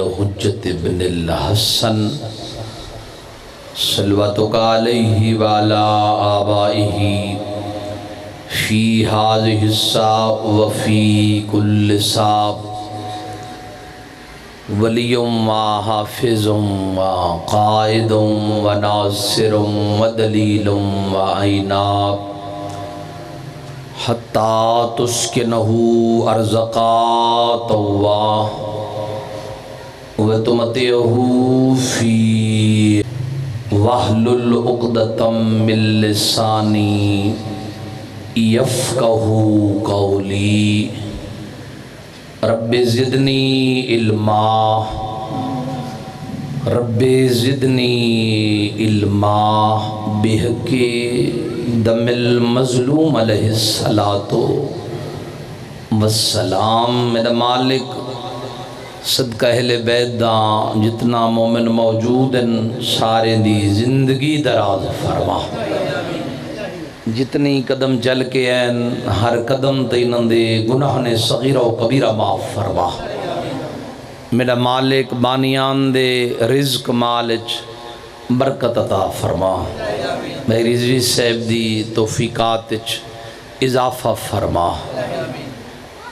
الحجت ابن الحسن صلواتک علیہ وعلا آبائہ فی هذه الساعة وفی کل ساعة ولی و حافظ و قائد و ناصر و دلیل و عیناب حتی تسکنہو ارزقا طوا و تمتعہو فی وحلل عقدۃ من لسانی یفقہوا قولی رب زدنی علما رب زدنی علما بحق دم المظلوم علیہ الصلاۃ والسلام۔ میرا مالک صدقہ اہل بیت دا جتنا مومن موجود ہیں سارے دی زندگی دراز فرما، جتنی قدم چل کے ہیں ہر قدم تینن دے گناہ نے صغیرہ و کبیرہ معاف فرما۔ میرا مالک بانیان دے رزق مالچ برکت عطا فرما، میری رضوی صاحب دی توفیقاتچ اضافہ فرما،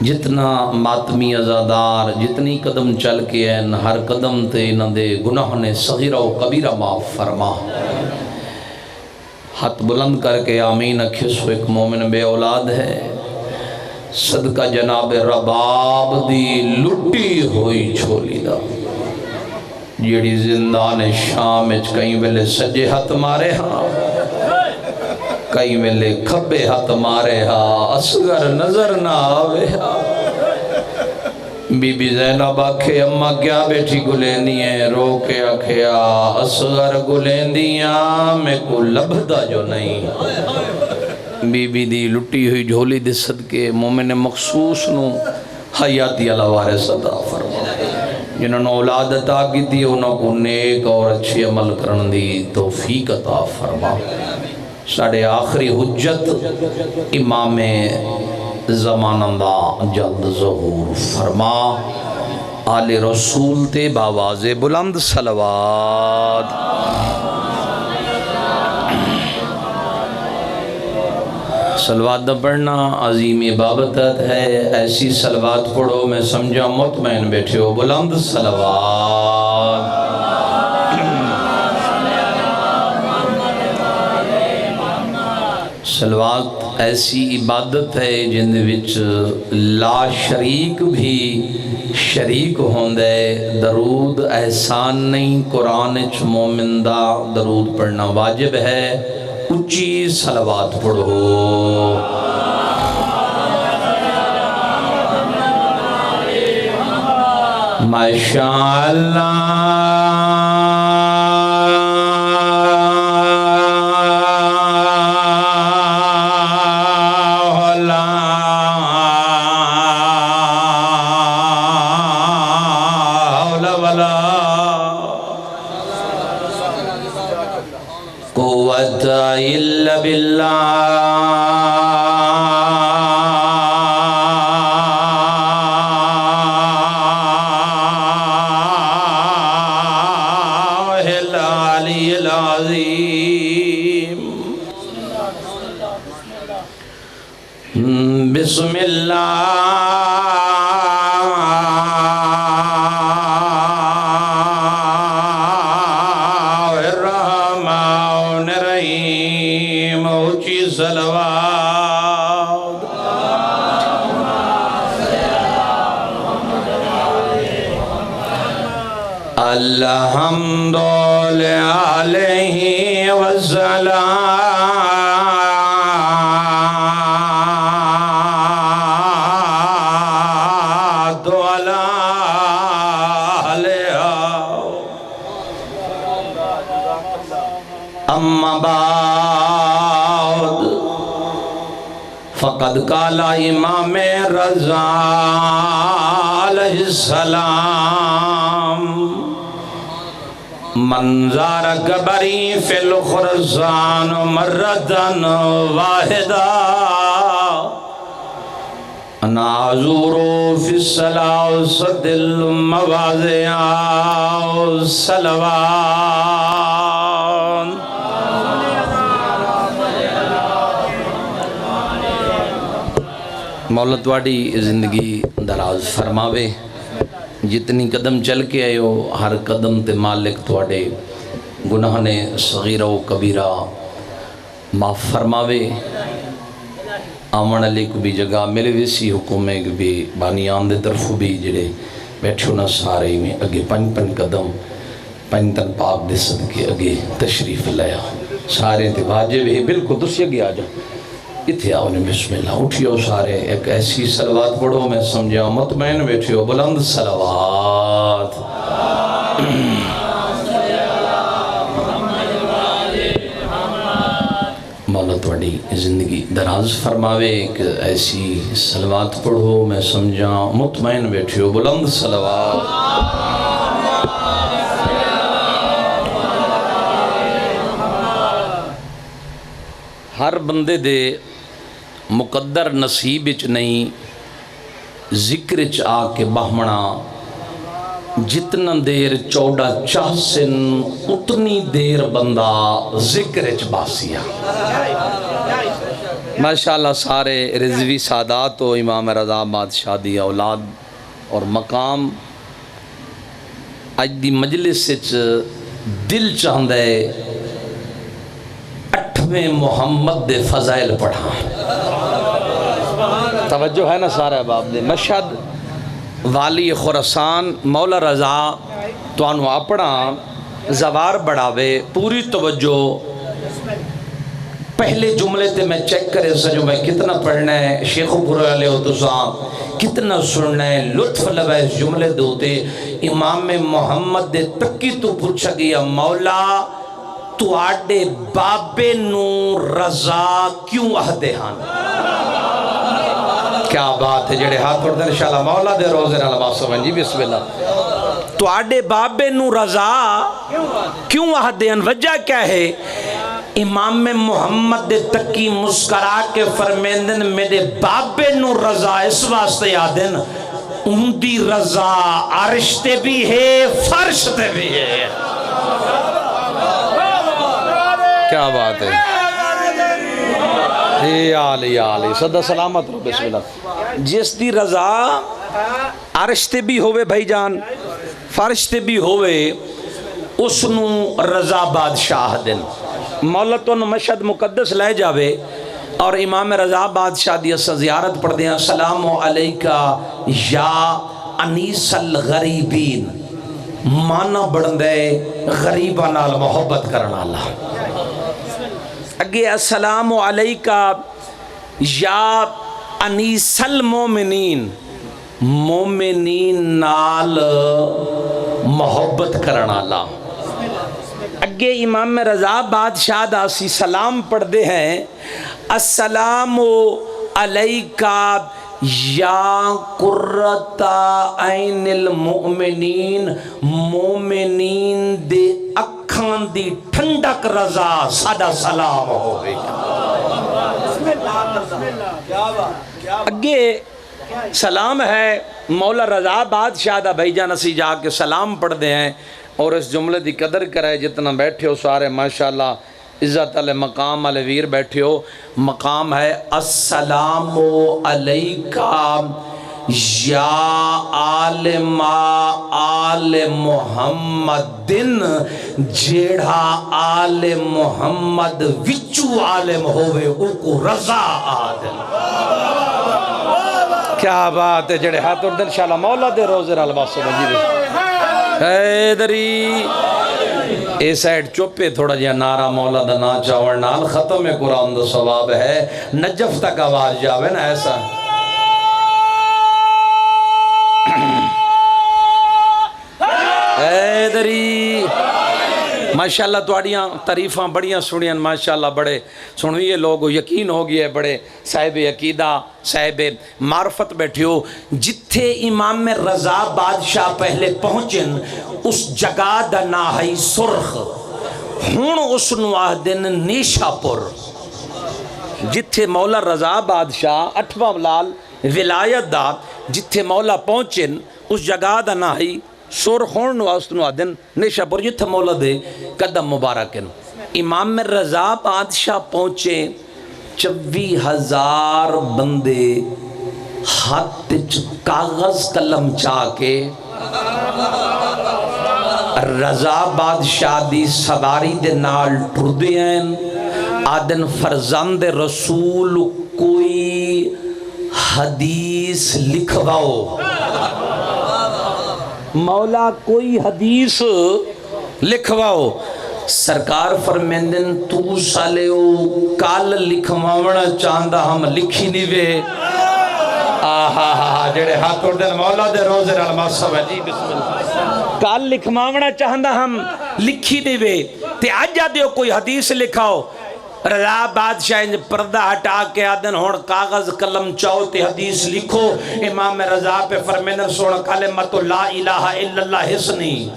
جتنا ماتمی ازادار جتنی قدم چل کے ہیں ہر قدم تینن دے گناہ نے صغیرہ و کبیرہ معاف فرما۔ ہاتھ بلند کر کے آمین اکھسو۔ ایک مومن بے اولاد ہے، صدقہ جناب رباب دی لٹی ہوئی چھولی دا، جیڑی زندان شام اچ کئی ویلے سجے ہاتھ مارے ہاں کئی ویلے کھبے ہاتھ مارے ہاں، اصغر نظر نہ آوے ہاں۔ بی بی زینب آکھے اماں کیا بیٹھی گلینی ہے، رو کے آکھیا اصغر گلیندیاں میں کو لبھدا جو نہیں۔ بی بی دی لٹی ہوئی جھولی دے صدقے مومن مخصوص نو حیاتی اللہ وارث عطا فرما، جنہوں نے اولاد عطا کی تھی انہوں کو نیک اور اچھے عمل کرن دی توفیق عطا فرما۔ ساڑھے آخری حجت امام زمانہ دا جلد ظہور فرما، آل رسول تے باواز بلند صلوات۔ صلوات دا پڑھنا عظیم بابتت ہے، ایسی صلوات پڑھو میں سمجھا مطمئن بیٹھے ہو، بلند صلوات۔ صلوات ایسی عبادت ہے جن وچ لا شریک بھی شریک ہوندے، درود احسان نہیں، قرآن اچ مومن دا درود پڑھنا واجب ہے، اچھی صلوات پڑھو۔ ماشاءاللہ قوت الا باللہ۔ العلی العظیم۔ بسم اللہ صلوات۔ الحمد علیہ والصلاۃ علیہ۔ اما بعد فقد قال امام رضا علیہ السلام من زار قبری فی الخرسان مرتن واحدہ نازورو فی السلاسل المواضع صلوات مولا تواڈی زندگی دراز فرماوے، جتنی قدم چل کے آئے ہو ہر قدم تے مالک تواڈے گناہ نے صغیرہ و کبیرہ معاف فرماوے۔ آمن علی کو بھی جگہ میرے ویسی حکومے کو بھی بانیان دے طرف بھی جڑے بیٹھو نہ سارے میں اگے پن قدم پن تن پاک دے صدقے اگے تشریف لیا سارے تے واجب ہے بالکل تسی اگے آ جاؤ اتھے آؤ نے بسم اللہ اٹھیو سارے ایک ایسی صلوات پڑھو میں سمجھا مطمئن بیٹھیو بلند صلوات مولا تواڈی زندگی دراز فرماوے ایک ایسی صلوات پڑھو میں سمجھا مطمئن بیٹھیو بلند صلوات ہر بندے دے مقدر نصیب وچ نہیں ذکر چ آ کے بہمنا جتنا دیر چوڑا چاہسن اتنی دیر بندہ ذکر چ باسیا ماشاءاللہ سارے رضوی سادات و امام رضا بادشاہ دی اولاد اور مقام اج دی مجلس چ دل چاہندہ ہے میں محمد دے فضائل پڑھا توجہ ہے نا سارے باب دے مشہد والی خراسان مولا رضا تو انہوں اپنا زوار بڑھاوے پوری توجہ پہلے جملے تے میں چیک کرے سجو میں کتنا پڑھنا ہے شیخ پورا علیہ وسلم کتنا سننا ہے لطف لگا اس جملے دوتے امام محمد دے تکی تو پوچھا گیا مولا تو آڈے بابے نو رضا کیوں اہدے ہاں کیا بات ہے جڑے ہاتھ پڑھتے ہیں انشاءاللہ مولا دے روزے نالباس سمجھ جی بسم اللہ تو آڈے بابے نو رضا کیوں اہدے ہاں وجہ کیا ہے امام محمد دے تکی مسکرا کے فرمیندن میرے بابے نو رضا اس واسطے یادن ان دی رضا عرش تے بھی ہے فرش تے بھی ہے کیا بات ہے یا علی صدا سلامت رو بسم اللہ جس دی رضا عرش تے بھی ہوئے بھائی جان فرش تے بھی ہوئے اس نو رضا بادشاہ دن مولا تو مشہد مقدس لے جاوے اور امام رضا بادشاہ دی زیارت پڑھ دیا السلام علیکہ یا انیس الغریبین مانا بڑھندے غریبہ نال محبت کرنا اللہ اگے السلام علیکہ یا انیس المومنین مومنین نال محبت کرنا اللہ اگے امام رضا بادشاہ داسی سلام پڑھ دے ہیں السلام علیکہ یا قرۃ عین المؤمنین مومنین دے اکھان دی ٹھنڈک رضا سادہ سلام ہوئے اگے سلام ہے مولا رضا بادشاہ دا بھائی جان اسی جا کے سلام پڑھ دے ہیں اور اس جملے دی قدر کرے جتنا بیٹھے ہو سارے ماشاءاللہ عزت علی مقام علی ویر بیٹھے ہو مقام ہے السلام علیکہ یا آل محمدن جیڑھا آل محمد وچو عالم ہوئے او کو رضا آدل کیا بات ہے جڑے ہاتھ اور دل شاءاللہ مولا دے روزے رالباس سے بجی دے حیدری اے سائیڈ چوپے تھوڑا جیا نعرہ مولا دا نا چاور نال ختم قرآن دا ثواب ہے نجف تک آواز جاوے نا ایسا حیدری ماشاءاللہ توڑیاں تعریفاں بڑیاں سنیاں ماشاءاللہ بڑے سنویے لوگ یقین ہو گیا ہے بڑے صاحب عقیدہ صاحب معرفت بیٹھے ہو جتھے امام رضا بادشاہ پہلے پہنچن اس جگہ دا ناہی سرخ ہون اس نوادن نیشہ پر جتھے مولا رضا بادشاہ 8واں لال ولایت دا جتھے مولا پہنچن اس جگہ دا نہ ہی سور خون واسطنو آدن نیشہ پر جتھے مولا دے قدم مبارکن امام رضا بادشاہ پہنچے 24,000 بندے ہاتھ کاغذ قلم چاہ کے رضا بادشاہ دی سواری دے نال ٹردے ہیں آدن فرزند رسول کوئی حدیث لکھواؤ مولا کوئی حدیث لکھواؤ سرکار فرمیندن تو سالیو کال لکھواونا چاندہ ہم لکھی نہیں وے جڑے ہاتھ اڑدن مولا دے روزے رالماسا ویلی بسم اللہ کال لکھواونا چاندہ ہم لکھی نہیں وے تے آجا دیو کوئی حدیث لکھاؤ رضا بادشاہ انج پردہ ہٹا کے آدن ہون کاغذ قلم چاہو تے حدیث لکھو امام رضا پہ فرمیندن سوڑا کلمت لا الہ الا اللہ حسنی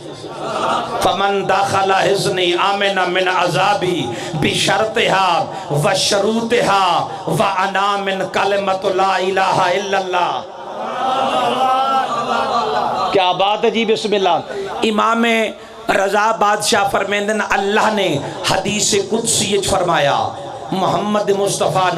فمن داخل حسنی آمنا من عذابی بشرطها وشروطها وانا من کلمت لا الہ الا اللہ کیا بات ہے جی بسم اللہ امام رضا بادشاہ فرمیندن اللہ نے حدیث قدسی فرمایا محمد مصطفیٰ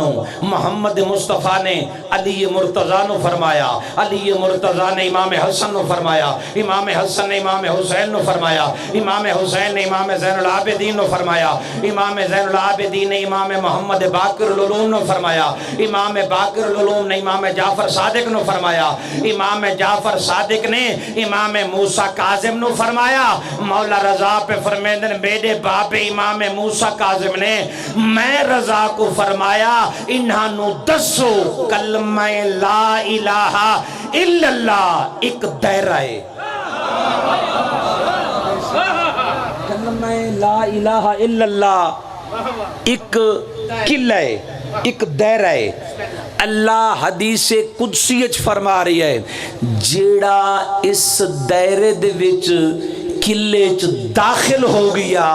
نے علی مرتضیٰ نو فرمایا علی مرتضیٰ نے امام حسن نو فرمایا امام حسن نے امام حسین نو فرمایا امام حسین نے امام زین العابدین نو فرمایا امام زین العابدین نے امام محمد باقر العلوم نو فرمایا امام باقر العلوم نے امام جعفر صادق نو فرمایا امام جعفر صادق نے امام موسیٰ کاظم نو فرمایا مولا رضا پہ فرمیندن میرے باپ امام موسیٰ کاظم نے میں رضا کو فرمایا انہانو دسو کلمہ لا الہ الا اللہ ایک دائرہ ہے کلمہ لا الہ الا اللہ ایک قلعہ ہے ایک دائرہ ہے اللہ حدیث قدسیت فرما رہی ہے جیڑا اس دائرے دے وچ قلعے چ داخل ہو گیا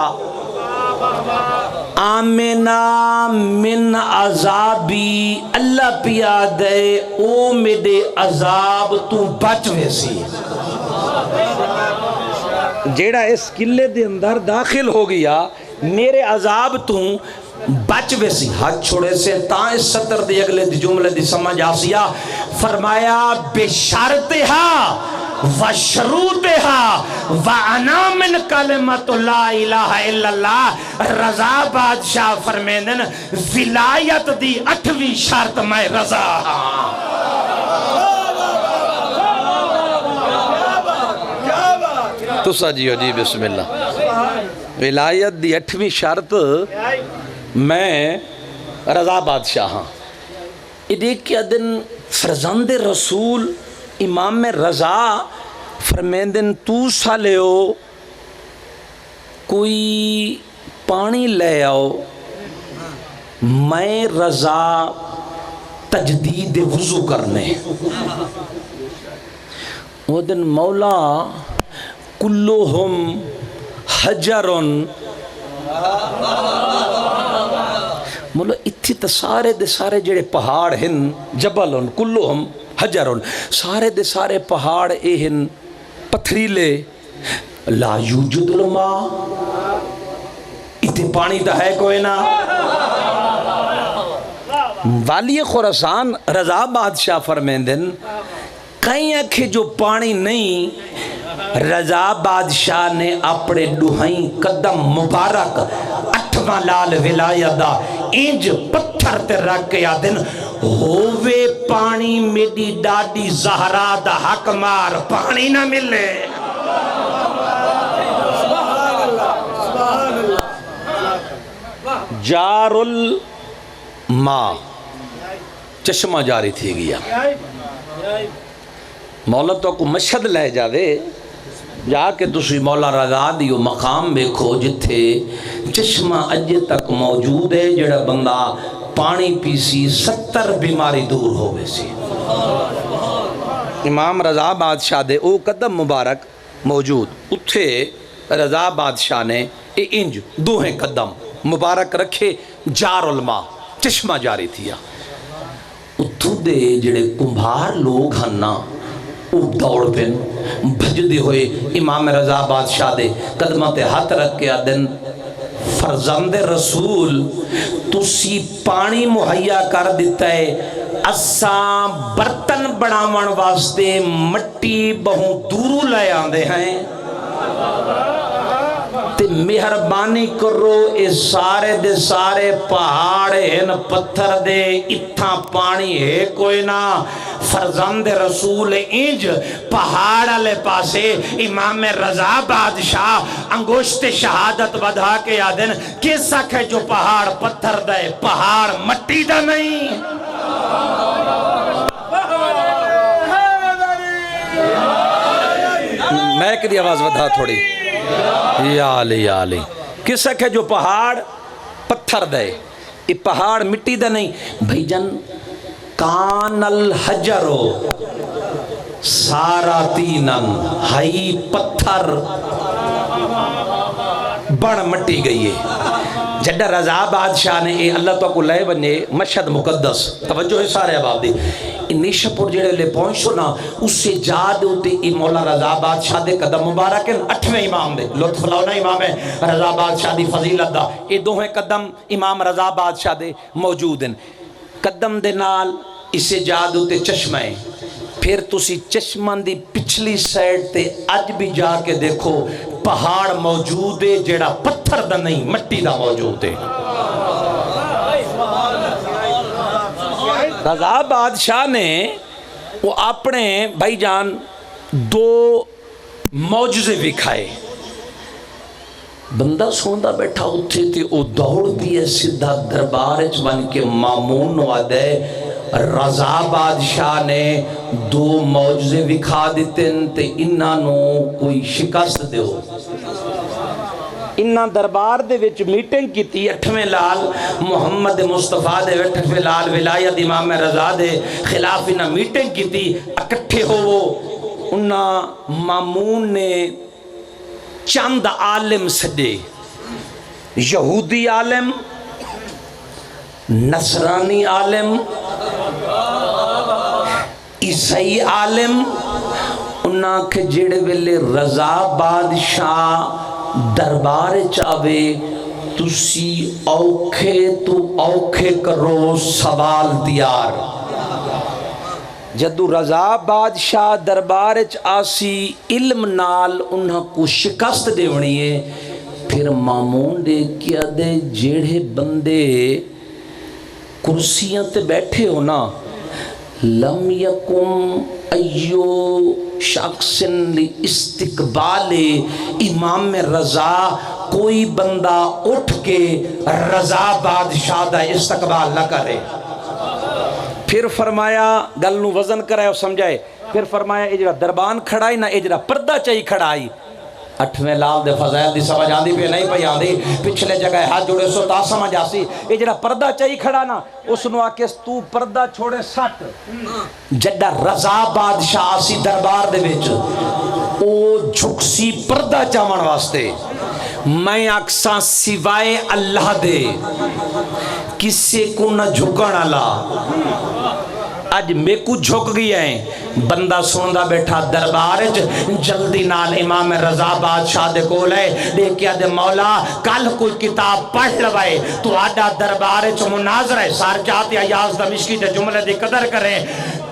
آمنا من عذابی اللہ پیا دے او میرے عذاب تو بچ ویسی جیڑا اس قلعے دے اندر داخل ہو گیا میرے عذاب تو بچ ویسی ہاتھ چھوڑے سے تاں اس سطر دی اگلے دی جملے دی سمجھ آسیا فرمایا بشرطہا وشروطہا وانا من کلمت لا الہ الا اللہ رضا بادشاہ فرمیندن ولایت دی 8ویں شرط میں رضا تو سجیو جی بسم اللہ ولایت دی 8ویں شرط میں رضا بادشاہ ہاں ایک کیا دن فرزند رسول امام رضا فرمیندن تو سالیو کوئی پانی لے آؤ میں رضا تجدید وضو کرنے وہ دن مولا کلہم حجرن مولا اتھی تا سارے دے سارے جڑے پہاڑ ہن جبلن کلہم حجرن سارے دے سارے پہاڑ اے ہن پتھریلے لا یوجد الماء اتنے پانی تا ہے کوئی نا والی خراسان رضا بادشاہ فرمیندن کہیں اکھے جو پانی نہیں رضا بادشاہ نے اپنے ڈوہائیں قدم مبارک 8واں لال ولایت دا انج پتھر تے رکھ کے آدن ہووے پانی میری ڈاڈی زہرا دا حق مار پانی نہ ملے جار الماء چشمہ جاری تھی گیا مولا تو کو مشہد لے جاوے جا کے تسی مولا رضا دیو مقام بیکھو جتھے چشمہ اج تک موجود ہے جڑا بندہ پانی پیسی 70 بیماری دور ہو بیسی امام رضا بادشاہ دے او قدم مبارک موجود اتھے رضا بادشاہ نے انج دوہیں قدم مبارک رکھے جار الماء چشمہ جاری تھیا اتھو دے جڑے کمبھار لوگ ہن نا وہ دوڑ پین بھجدے ہوئے امام رضا بادشاہ دے قدمہ تے ہاتھ رکھ کے آدن فرزند رسول تسی پانی مہیا کر دیتا ہے اساں برتن بناون واسطے مٹی بہوں دورو لے آندے ہیں تے مہربانی کرو اے سارے دے سارے پہاڑ ہیں پتھر دے اتھا پانی ہے کوئی نہ فرزند رسول انج پہاڑ لے پاسے امام رضا بادشاہ انگوشت شہادت بدھا کے آدن کیسا ہے جو پہاڑ پتھر دے پہاڑ مٹی دا نہیں میں کدی آواز بدھا تھوڑی یا علی کس ہے جو پہاڑ پتھر دے یہ پہاڑ مٹی دا نہیں بھائی جن کان الحجرو سارا تینن ہائی پتھر بڑ مٹی گئی ہے جڈا رضا بادشاہ نے اے اللہ تو کو لے بنے مشہد مقدس توجہ ہے سارے عباب دی نیشہ پور جڑے لے پہنچو نا اس سے جاد ہوتے ای مولا رضا بادشاہ دے قدم مبارک ہیں 8ویں امام دے لطف لاؤنا امام ہے رضا بادشاہ دی فضیلت دا اے دوہیں قدم امام رضا بادشاہ دے موجود ہیں قدم دے نال اسے جاد ہوتے چشمہ ہیں پھر تسی چشمہ دی پچھلی سائٹ تے اج بھی جا کے دیکھو پہاڑ موجود ہے جیڑا پتھر دا نہیں مٹی دا موجود ہے رضا بادشاہ نے وہ اپنے بھائی جان 2 معجزے دکھائے بندہ سوندا بیٹھا اتھے تے او دوڑ پیے سدھا دربار وچ بن کے مامون وعدے رضا بادشاہ نے 2 معجزے دکھا دیتے تے انہاں نو کوئی شکست دیو انہاں دربار دے وچ میٹنگ کی تھی 8ویں لال محمد مصطفیٰ دے 8ویں لال ولایت امام رضا دے خلاف انہاں میٹنگ کی تھی اکٹھے ہو وہ انہاں مامون نے چند عالم سجے یہودی عالم نصرانی عالم عیسائی عالم انہاں کے جڑے ویلے رضا بادشاہ دربار چاہوے تسی اوکھے تو اوکھے کرو سوال تیار جدو رضا بادشاہ دربار آسی علم نال انہاں کو شکست دیونی ہے پھر مامون دے کیا دے جیڑے بندے کرسیاں تے بیٹھے ہو نا لم یکم ایو شخص لی استقبال امام رضا کوئی بندہ اٹھ کے رضا بادشاہ دا استقبال نہ کرے پھر فرمایا گل نو وزن کرائے اور سمجھائے پھر فرمایا اجرا دربان کھڑائی نہ اجرا پردہ چاہی کھڑائی 8ویں لال دے فضائل دی سمجھ آندی پہ نہیں پہ آندی پچھلے جگہ ہاتھ جوڑے سو تا سمجھ آسی اجرا پردہ چاہی کھڑا نا اس نو آکس تو پردہ چھوڑے سٹ جڈا رضا بادشاہ آسی دربار دے وچ او جھکسی پردہ چاون واسطے میں اکساں سوائے اللہ دے کسے کو نہ جھکن اللہ آج میں کو جھک گیا ہے بندہ سندا بیٹھا دربار جلدی نال امام رضا بادشاہ دے کول ہے دیکھیا دے مولا کل کوئی کتاب پڑھ لوائے تو آڈا دربار مناظرہ ہے سار جاتے ایاز دمشقی دے جملے دی قدر کریں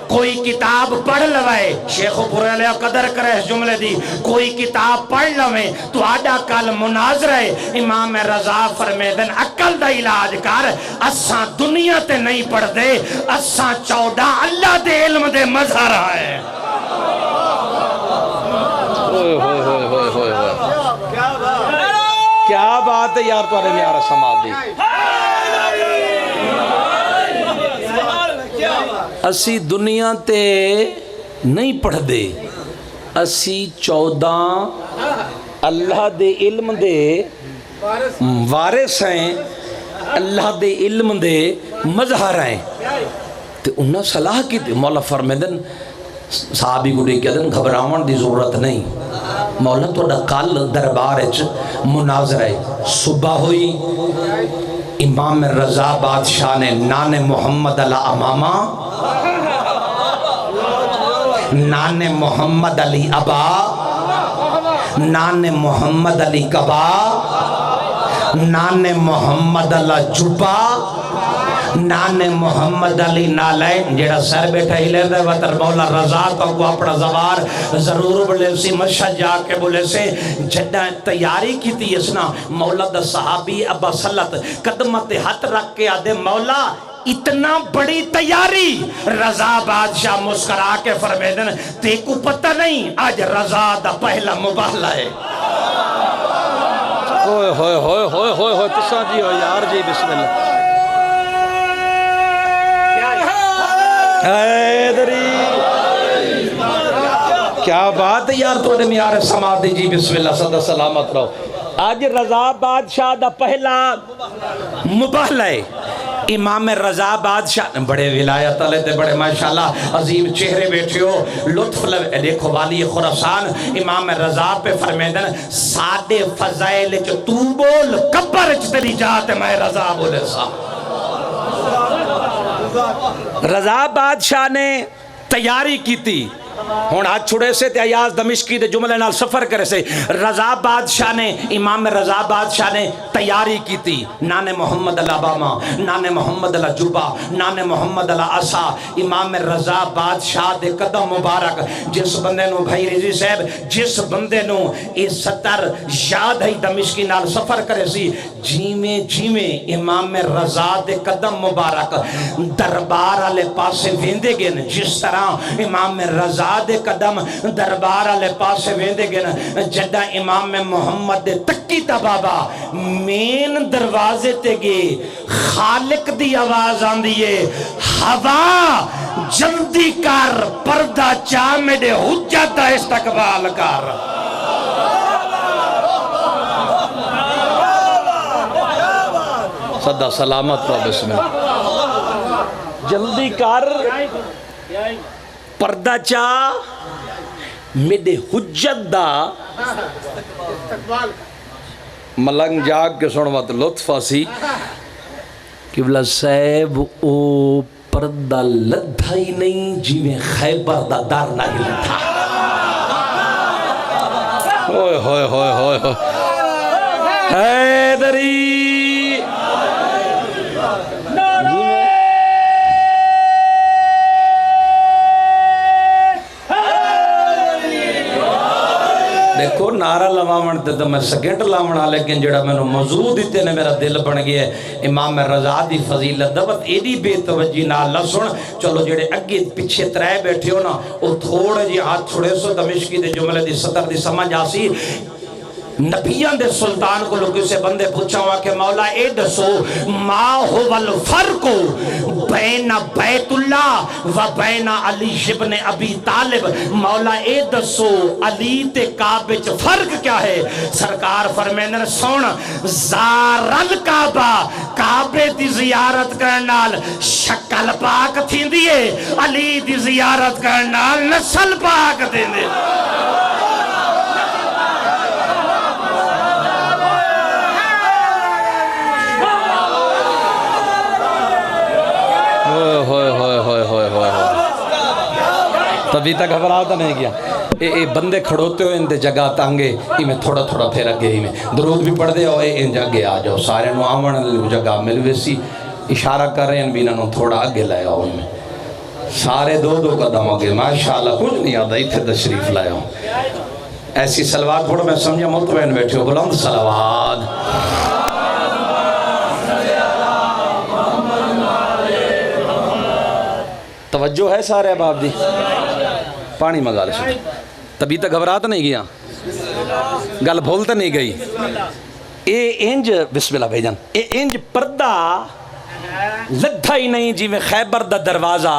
کوئی کتاب پڑھ لوائے شیخ و پورے لیا قدر کرے اس جملے دی کوئی کتاب پڑھ لوائے تو آڈا کل مناظر ہے امام رضا فرمیدن عقل دا علاج کر اساں دنیا تے نہیں پڑھ دے اساں 14 اللہ دے علم دے مظہر آئے کیا بات ہے یار تو میارا سماعت دی اسی دنیا تے نہیں پڑھ دے اسی 14 اللہ دے علم دے وارث ہیں اللہ دے علم دے مظہر ہیں تے انہاں صلاح کی تے مولا فرمیدن صحابی کو دیکھ دن گھبراون دی ضرورت نہیں مولا تو کل دربار مناظر ہے صبح ہوئی امام رضا بادشاہ نے نان محمد علی امامہ نان محمد علی ابا، نان محمد علی کبا، نان محمد علی جبا، نان محمد علی نالین جیڑا سر بیٹھا ہی لے دے وطر مولا رضا کو اپنا زوار ضرور بلے سی مشہد جا کے بلے سے جڑا تیاری کی تھی اسنا مولا دا صحابی ابا صلت قدمت ہاتھ رکھ کے آدھے مولا اتنا بڑی تیاری، رضا بادشاہ مسکرا کے فرمیدن تے کو پتہ نہیں آج رضا دا پہلا مباہلہ ہے۔ ہوئے ہوئے ہوئے ہوئے ہوئے ہوئے تسا جی ہو یار جی بسم اللہ حیدری کیا بات ہے یار تو نے میارے سماعت دی جی بسم اللہ صدا سلامت رہو۔ آج رضا بادشاہ دا پہلا مباہلہ ہے۔ امام رضا بادشاہ بڑے ولایت علیہ تھے، بڑے ماشاءاللہ عظیم چہرے بیٹھے ہو، لطف دیکھو والی خراسان امام رضا پہ فرمیدن ساڑے فضائل چو تو بول کبر چ تیری جات میں رضا بولے سا۔ رضا بادشاہ نے تیاری کی تھی، ہون ہاتھ چھوڑے سے تے ایاز دمشقی دے جملے نال سفر کرے سے رضا بادشاہ نے امام رضا بادشاہ نے تیاری کی تھی، نان محمد علی باما، نان محمد علی جوبا، نان محمد علی عصا، امام رضا بادشاہ دے قدم مبارک جس بندے نو بھائی رضی صاحب جس بندے نو اس ستر یاد ہے دمشقی نال سفر کرے سی جیویں امام رضا دے قدم مبارک دربار والے پاسے ویندے گن، جس طرح امام رضا دے قدم دربار والے پاسے ویندے گن، جدہ امام محمد دے تکی تا بابا مین دروازے تے گے خالق دی آواز آن دیئے ہوا جلدی کر پردہ چاہ میرے حجت دا استقبال کر۔ صدا سلامت رہو بسم اللہ جلدی کر پردہ چاہ میرے حجت دا ملنگ جاگ کے سنو مت لطفہ سی قبلہ صاحب او پردہ لدھا ہی نہیں جیویں خیبر دا دار نہ ہی لدھا۔ ہوئے ہوئے ہوئے ہوئے ہوئے حیدری دیکھو نعرہ لوامن تے تو میں سیکنڈ لاونا لیکن جڑا میں نے موضوع دیتے نے میرا دل بن گیا ہے امام رضا دی فضیلت دبت ایڈی بے توجہ نہ لسن چلو جڑے اگے پیچھے ترائے بیٹھے ہو نا وہ تھوڑے جی ہاتھ چھوڑے سو دمشقی دے جملے دی سطر دی سمجھ آسی نبیان دے سلطان کو لوگ اسے بندے پوچھا ہوا کہ مولا اے دسو ما ہو الفرق بین بیت اللہ و بین علی ابن ابی طالب، مولا اے دسو علی تے کعبے چ فرق کیا ہے؟ سرکار فرمیندن سن زارل کعبہ کعبے دی زیارت کرنال شکل پاک تھیندی ہے، علی دی زیارت کرنال نسل پاک تھیندی ہے۔ تبھی تک گھبراتا نہیں کیا اے بندے کھڑوتے ہو ان دے جگہ تانگے ہی میں تھوڑا تھوڑا پھر اگے ہی میں درود بھی پڑھ دے ہو ان جگہ آ جاؤ سارے نو آمن جگہ ملوے سی اشارہ کر رہے ہیں بھی انہوں تھوڑا اگے لائے ہو ان میں سارے دو قدم اگے ماشاءاللہ کچھ نہیں آدھا ہی تھے تشریف لائے ہو ایسی سلوات پڑھو میں سمجھا مطمئن بیٹھے ہو بلند سلوات توجہ ہے سارے احباب دی پانی منگا لے سکتے تبھی تک گھبرات نہیں گیا گل بھولتے نہیں گئی اے انج بسم اللہ بھائی جان اے انج پردہ لدھا ہی نہیں جی میں خیبر دا دروازہ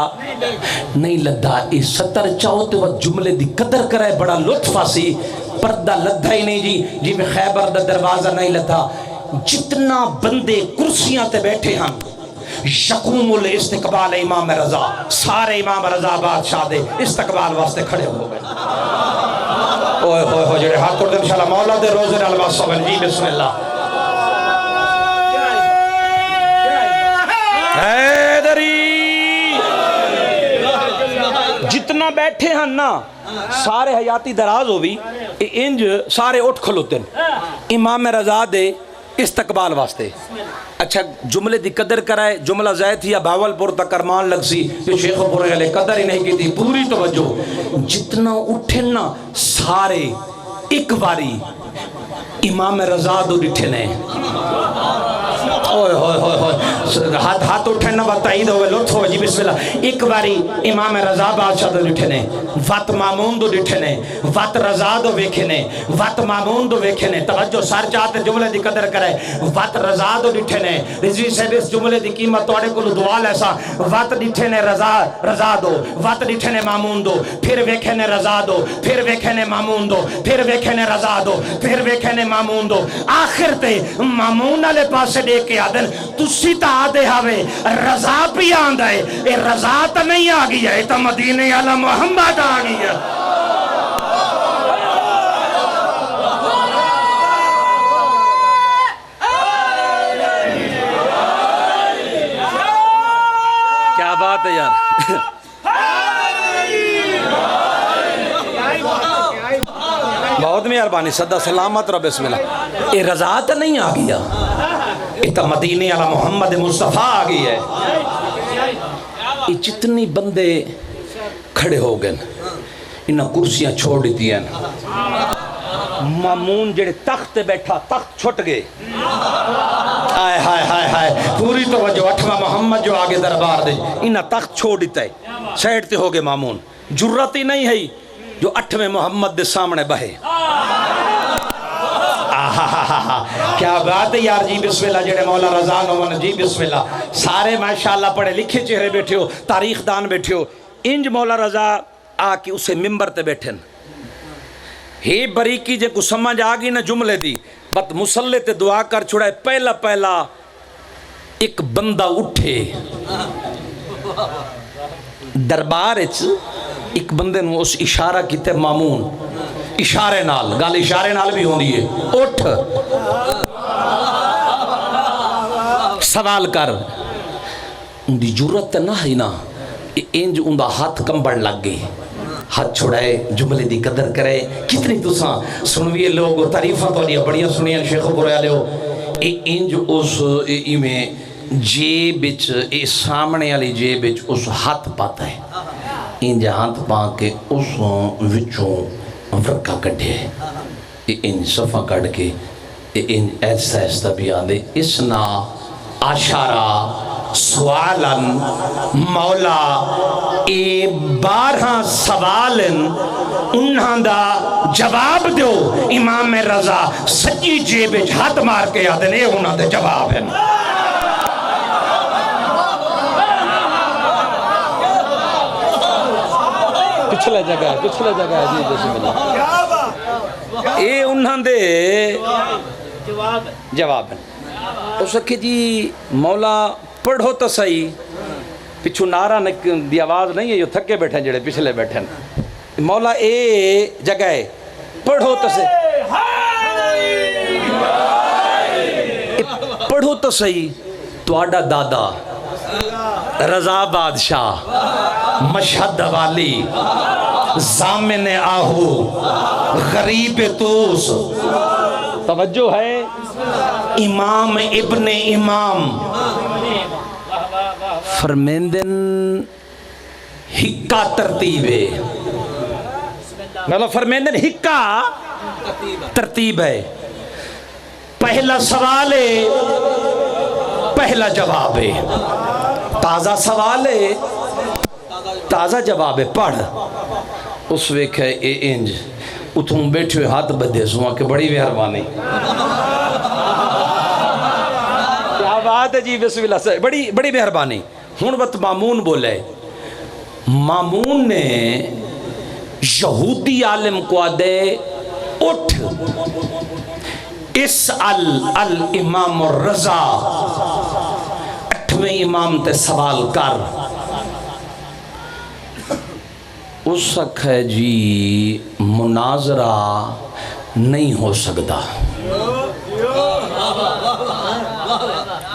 نہیں لدھا اے ستر چاہتے وقت جملے دی قدر کرے بڑا لطفہ سی پردہ لدھا ہی نہیں جی میں خیبر دا دروازہ نہیں لدھا جتنا بندے کرسیاں تے بیٹھے ہیں یقوم الاستقبال امام رضا سارے امام رضا بادشاہ دے استقبال واسطے کھڑے ہو گئے اوہ ہوئے ہوئے جڑے ہاتھ کردے انشاءاللہ مولا دے روزے نالباس صبر جی بسم اللہ حیدری جتنا بیٹھے ہیں نا سارے حیاتی دراز ہو بھی انج سارے اٹھ کھلوتے ہیں امام رضا دے استقبال واسطے. اچھا جملے دی قدر کرائے جملہ زائد تھی یا باول پور تک کرمان لگ سی کہ شیخ پورے علیہ قدر ہی نہیں کی تھی. پوری توجہ جتنا اٹھے نا سارے ایک باری امام رضا دو ڈٹھے نے اوئے ہوئے ہوئے ہوئے ہاتھ اٹھے نہ بتائید ہوئے لطف ہوئے جی بسم اللہ. ایک باری امام رضا بادشاہ دو ڈٹھے نے وات مامون دو ڈٹھے نے وات رضا دو ویکھے نے وات مامون دو ویکھے نے. توجہ سار چاہتے جملے دی قدر کرے. وات رضا دو ڈٹھے نے رضوی صاحب اس جملے دی قیمت توڑے کو دعا لیسا. وات ڈٹھے نے رضا دو وات ڈٹھے نے مامون دو پھر ویکھے نے رضا دو پھر ویکھے نے مامون دو پھر ویکھے نے رضا دو پھر ویکھے نے مامون دو. آخر تے مامون والے پاسے دے کے آدن تسی تا آدھے ہوئے رضا بھی آندہ ہے. اے رضا تا نہیں آگئی ہے تا مدینے علی محمد آگئی ہے. کیا بات ہے یار بہت مہربانی صدا سلامت رب بسم اللہ. اے رضا تا نہیں آگئی ہے اتنا مدینے علی محمد مصطفیٰ آگئی ہے. یہ جتنی بندے کھڑے ہو گئے انہاں کرسیاں چھوڑ دیتی ہیں. مامون جڑے تخت بیٹھا تخت چھٹ گئے. آئے ہائے ہائے ہائے پوری توجہ اٹھواں محمد جو آگے دربار دے انہاں تخت چھوڑ دیتا ہے سیٹ تے ہو گئے. مامون جرت ہی نہیں ہے جو اٹھویں محمد دے سامنے بہے. کیا بات ہے یار جی بسم اللہ. جڑے مولا رضا نومن جی بسم اللہ. سارے ماشاءاللہ پڑھے لکھے چہرے بیٹھے ہو تاریخ دان بیٹھے ہو. انج مولا رضا آ کے اسے ممبر تے بیٹھن ہی بریکی جے کو سمجھ آگی نا جملے دی بت مسلح تے دعا کر چھڑائے. پہلا ایک بندہ اٹھے دربار ایک بندے نو اس اشارہ کیتے مامون اشارے نال گال اشارے نال بھی ہوندی ہے. اٹھ سوال کر. ان دی جرت نہ ہی نا انج ان دا ہاتھ کمبڑ لگ گئی. ہاتھ چھوڑائے جملے دی قدر کرے. کتنی تساں سنویے لوگ تعریفاں تو لیا بڑیاں سنیاں شیخ پورے والے ہو. انج اس میں جیب وچ سامنے والی جیب وچ اس ہاتھ پاتا ہے. انج ہاتھ پا کے اس وچوں ورکا کٹھے ان صفحہ کٹ کے ان ایسا ایسا بھی آدھے اسنا اشارہ سوالن مولا اے 12 سوالن انہاں دا جواب دیو. امام رضا سچی جیب ہاتھ مار کے آدھے نے انہاں دے جواب ہیں. پچھلے جگہ ہے جی بسم اللہ. اے انہاں دے جواب ہیں. اس کہ جی مولا پڑھو تو صحیح پچھو نعرہ دی آواز نہیں ہے جو تھکے بیٹھے ہیں جڑے پچھلے بیٹھے ہیں. مولا اے جگہ ہے پڑھو تو صحیح پڑھو تو صحیح. تو آڈا دادا رضا بادشاہ مشہد والی زامن آہو غریب توس. توجہ ہے امام ابن امام فرمیندن ہکا ترتیب ہے. مطلب فرمیندن ہکا ترتیب ہے. پہلا سوال ہے پہلا جواب ہے. تازہ سوال ہے تازہ جواب ہے. پڑھ اس ویک ہے اے انج اتھوں بیٹھے ہاتھ بدے سواں کہ بڑی مہربانی. کیا بات ہے جی بسم اللہ سے بڑی مہربانی. ہن وقت مامون بولے. مامون نے یہودی عالم کو آدھے اٹھ اسأل الامام الرضا 8ویں امام تے سوال کر. اس سکھ ہے جی مناظرہ نہیں ہو سکتا.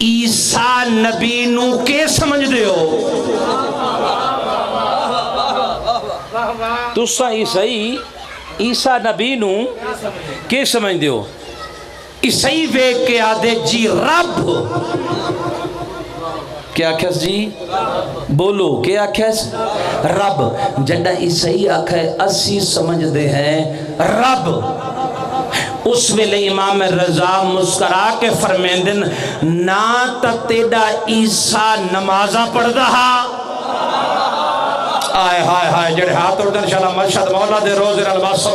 عیسیٰ نبی نو کے سمجھ دے ہو؟ تسا عیسائی عیسیٰ نبی نو کے سمجھ دے ہو؟ عیسائی وے کے آدھے جی رب کیا کہس جی بولو کیا کہس رب جڑا عیسائی آکھے اسی سمجھ دے ہیں رب اس ویلے امام رضا مسکرا کے فرمیندن نا تا تیڑا عیسیٰ نمازاں پڑھ دہا آئے ہائے ہائے جڑے ہاتھ اردن انشاءاللہ مشہد مولا دے روزر الباسو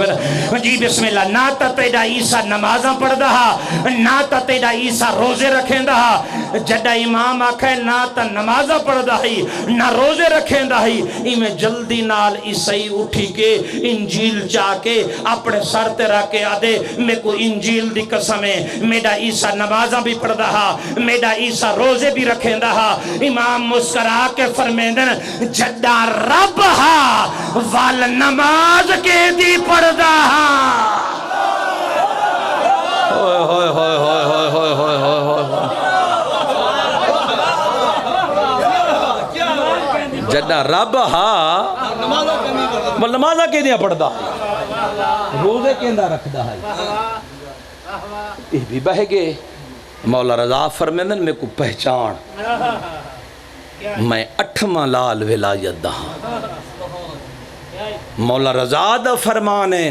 جی بسم اللہ نا تا تیڑا عیسیٰ نمازاں پڑھ دہا نا تا تیڑا عیسیٰ روزے رکھیں دہا جڑا امام آکھے نا تا نمازاں پڑھ دہی نا روزے رکھیں دہی میں جلدی نال عیسائی اٹھی کے انجیل چاہ کے اپنے سر تے رکھ کے آدھے میں کو انجیل دی قسم ہے میڈا عیسیٰ نمازاں بھی پڑھ دہا میڈا عیسیٰ روزے بھی رکھیں دہا امام مسکرا کے فرمیندن جڑا رب ہا وال نماز کے دی پڑھدا ہا ہوئے ہوئے ہوئے ہوئے ہوئے ہوئے ہوئے ہوئے جڑا رب ہا وال نمازہ کے دیا پڑھدا روزے کے اندہ رکھدا ہے یہ بھی بہ گئے مولا رضا فرمیندن میں کو پہچان میں 8واں لال ولایت دا مولا رضا دا فرمانے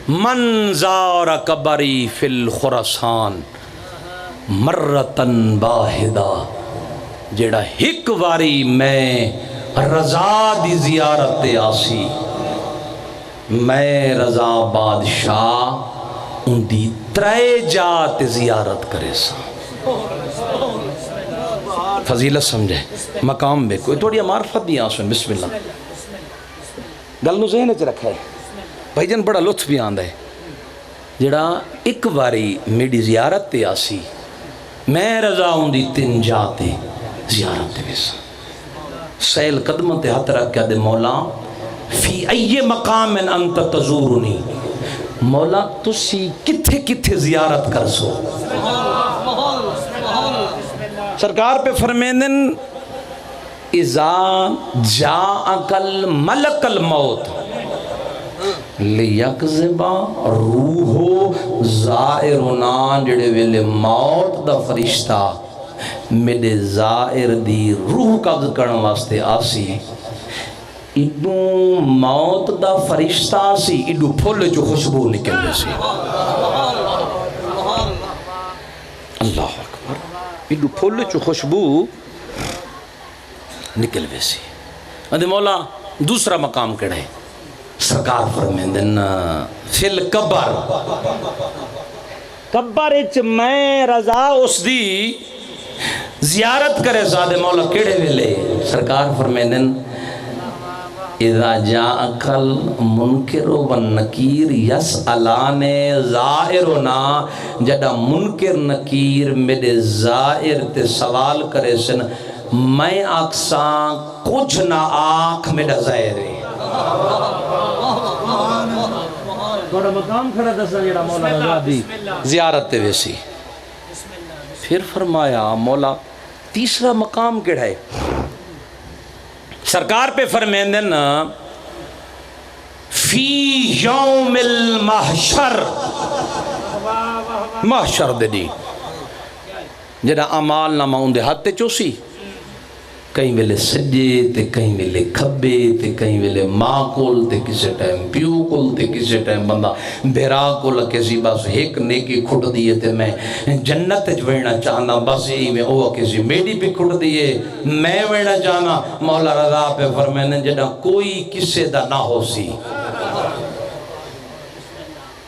من زار قبری فی الخراسان مرتن واحدہ جیڑا ہک واری میں رضا دی زیارت آسی میں رضا بادشاہ ان دی ترے جات زیارت کرے سا فضیلت سمجھے مقام بے کوئی تھوڑی معرفت بھی آسن بسم اللہ گل نو ذہن چ رکھا ہے بھائی جان بڑا لطف بھی آندا ہے جڑا ایک واری میری زیارت تے آسی میں رضا ہوں دی 3 جاتے زیارت تے ویسا سیل قدم تے ہاتھ رکھ کے دے مولا فی ای مقام انت تزورنی مولا تسی کتھے کتھے زیارت کر سو سرکار پہ فرمیندن اذا جاءک الملک الموت لیکذبا روحو زائرنا جڑے ویلے موت دا فرشتہ میرے زائر دی روح قبض کرن واسطے آسی ایڈو موت دا فرشتہ سی ایڈو پھول جو خوشبو نکلے سی اللہ اکبر ایڈو پھول جو خوشبو نکل ویسی ادھے مولا دوسرا مقام کڑے سرکار فرمیندن فی القبر قبر اچ میں رضا اس دی زیارت کرے زادے مولا کڑے ویلے سرکار فرمیندن اذا جاءک المنکر والنکیر یسألان زائرنا جڑا منکر نکیر میرے زائر تے سوال کرے سن میں آکساں کچھ نہ آنکھ میرا زائر ہے بڑا مقام کھڑا دسا جڑا مولا رضا دی زیارت تے ویسی پھر فرمایا مولا تیسرا مقام کیڑا ہے سرکار پہ فرمیندن فی یوم المحشر محشر دے دی جڑا اعمال نامہ اندے ہاتھ تے چوسی کہیں ویلے سجے تے کہیں ویلے کھبے تے کہیں ویلے ماں کول تے کسے ٹائم پیو کول تے کسے ٹائم بندہ بھیرا کول کسی بس ایک نیکی کھٹ دیئے تے میں جنت وینا چاہنا بس ہی میں اوہ کسی میڈی پہ کھٹ دیئے میں وینا چاہنا مولا رضا پہ فرمینے جڑا کوئی کسے دا نہ ہو سی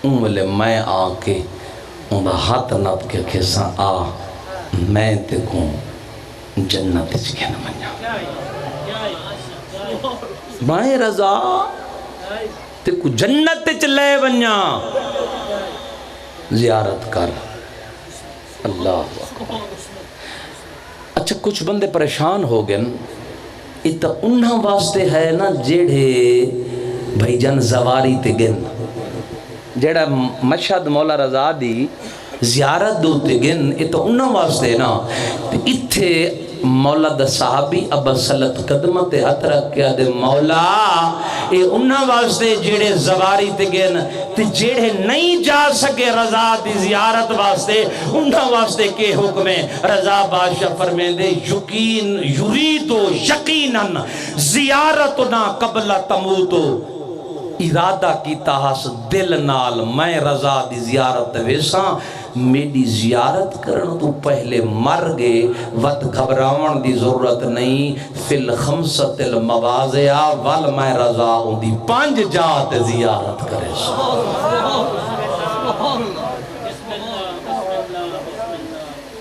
ان ویلے میں آکے ان دا ہاتھ نب کے کسا آ میں تے کوں جنت چکے نہ منیا میں رضا تے کو جنت چلے ونیا زیارت کر اللہ اکبر اچھا کچھ بندے پریشان ہو گئے یہ تو انہاں واسطے ہے نا جیڑے بھائی جان زواری تے گن جیڑا مشہد مولا رضا دی زیارت دو تے گن یہ تو انہاں واسطے نا اتھے مولا دا صحابی ابا سلط قدمت ہاتھ رکھ کے دے مولا اے انہاں واسطے جڑے زواری تے گن تے جڑے نہیں جا سکے رضا دی زیارت واسطے انہاں واسطے کے حکم ہے رضا بادشاہ فرمیندے یقین یریدو یقیناً زیارتنا قبل تموتو ارادہ کیتا ہاس دل نال میں رضا دی زیارت ویساں میری زیارت کرن تو پہلے مر گئے وقت گھبراون دی ضرورت نہیں فی الخمسۃ المواضع وال میں رضا ہوں دی 5 جات زیارت کرے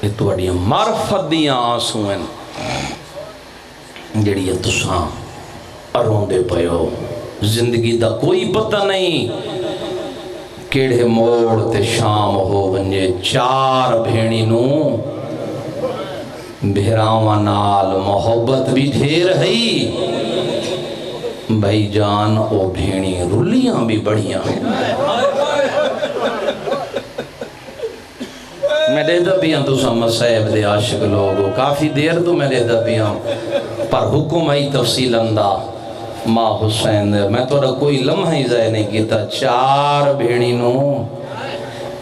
یہ تو اڑی معرفت دیاں آنسو ہیں جڑی تساں اروں دے پیو زندگی دا کوئی پتہ نہیں کیڑے موڑ تے شام ہو ونجے 4 بھیڑی نو بہراواں نال محبت بھی ڈھیر ہئی بھائی جان او بھیڑی رلیاں بھی بڑیاں میں دے دبیاں تو سا مسائب دے عاشق لوگو کافی دیر تو میں دے دبیاں پر حکم آئی تفصیل اندہ ماں حسین میں توڑا کوئی لمحہ ہی ضائع نہیں کیتا 4 بھیڑی نو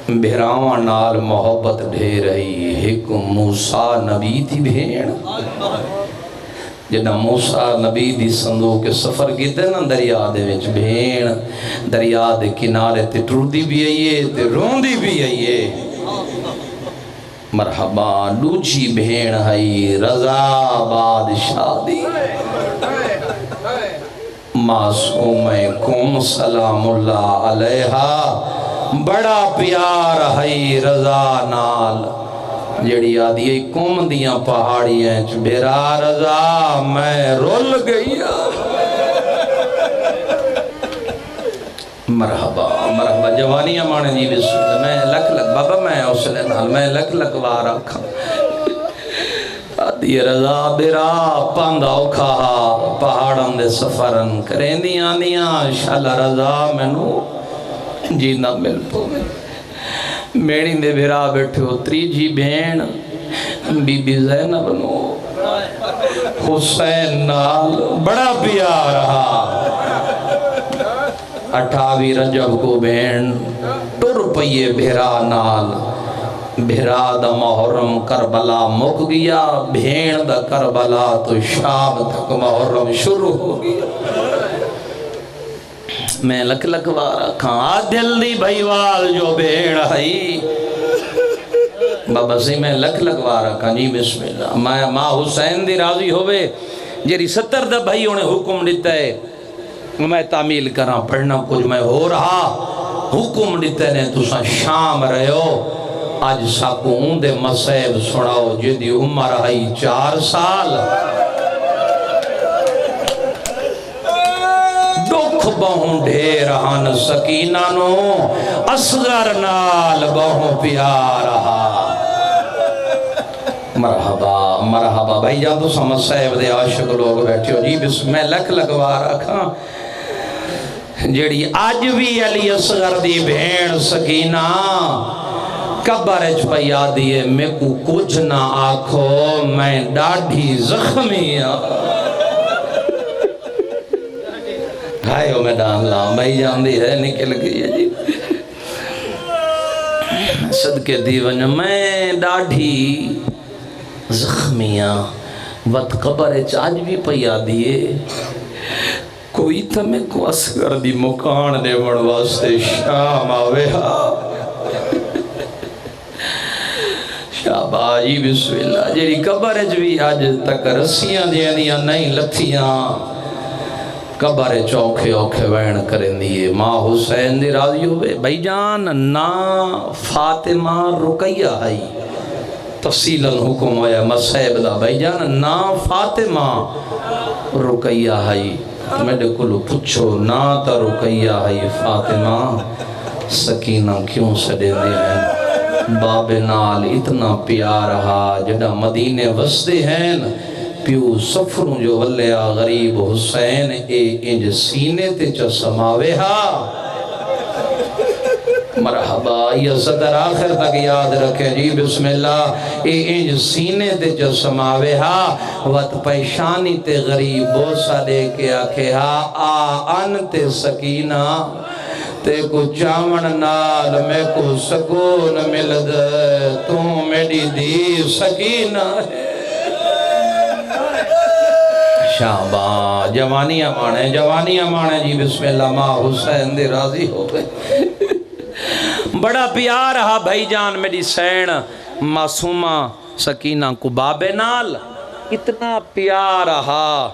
بہراواں نال محبت ڈھیر رہی ایک موسیٰ نبی تھی بھیڑ جنہا موسیٰ نبی دی صندوق کے سفر کیتے نا دریا دے وچ بھیڑ دریا دے کنارے تے ٹردی بھی آئیے تے روندی بھی آئیے مرحبا لوچی بھیڑ ہائی رضا بادشاہ دی معصومکم سلام اللہ علیہا بڑا پیار ہے رضا نال جڑی آدھی قوم دیاں پہاڑیاں بیرا رضا میں رول گئیا مرحبا مرحبا جوانیاں مانے جی بسم اللہ میں لکھ بابا میں حوصلے نال میں لکھ وارا کھا آدھی رضا بیرا پاندہ اوکھا پہاڑاں دے سفرن کریں دیاں دیاں شالا رضا میں نو جینا مل پو میڑی دے بیرا بیٹھے ہو 3 بھین بی بی زینب نو حسین نال بڑا پیار رہا 28 رجب کو بھین ٹر پئیے بھیرا نال بھیرا دا محرم کربلا مک گیا بھین دا کربلا تو شام تک محرم شروع ہو گیا میں لکھ وارا کھاں دل دی بھائیوال جو بھیڑ ہائی بابا سی میں لکھ وارا کھاں جی بسم اللہ ماں حسین دی راضی ہوئے جیری 70 دا بھائی انہیں حکم دیتا ہے میں تعمیل کراں پڑھنا کچھ میں ہو رہا حکم دیتے نے تو سا شام رہے ہو آج ساکو اندے مسائب سناؤ جدی عمر آئی 4 سال دکھ بہوں ڈھیرہن سکینہ نو اصغر نال بہوں پیار رہا مرحبا مرحبا بھائی جان تو سا مسائب دے عاشق لوگ بیٹھے ہو جی بسم میں لکھ وارا کھاں جڑی آج بھی علی اصغر دی بھین سکینہ قبرچ پہ یادی ہے میں کو کچھ نہ آکھو میں ڈاڑھی زخمی ہائیو میں ڈان لاؤں بھائی جان دی ہے نکل گئی ہے جی صدقے دیون میں ڈاڑھی زخمیاں وقت قبرچ آج بھی پہ یادی ہے کوئی تھا میں کو اصغر دی مکان دے بڑھ واسطے شام آوے ہاں شاباجی بسم اللہ جیڑی قبرچ بھی آج تک رسیاں دیاں نہیں لتھیاں قبرچ اوکھے اوکھے وین کریں دیئے ماں حسین دی راضی ہوئے بھائی جان نا فاطمہ رقیہ ہے تفصیلاً حکم ہویا مسائب دا بھائی جان نا فاطمہ رقیہ ہے میرے کلو پچھو نا تا رقیہ ہے فاطمہ سکینہ کیوں سڑے دے ہیں باب نال اتنا پیار رہا جڑا مدینے وسدے ہیں پیو سفروں جو ولیا غریب حسین اے انج سینے تے چا سماوے ہا مرحبا یہ صدر آخر تک یاد رکھے جی بسم اللہ اے انج سینے تے جو سماوے ہا وقت پیشانی تے غریب بوسا دے کے آکھے ہا آن تے سکینہ تے کو چاون نال میں کو سکون ملد تو میری دی سکینہ ہے شاباش جوانیاں مانے جی بسم اللہ ماں حسین دے راضی ہو گئے بڑا پیار رہا بھائی جان میری سین معصومہ سکینہ کو بابے نال اتنا پیار رہا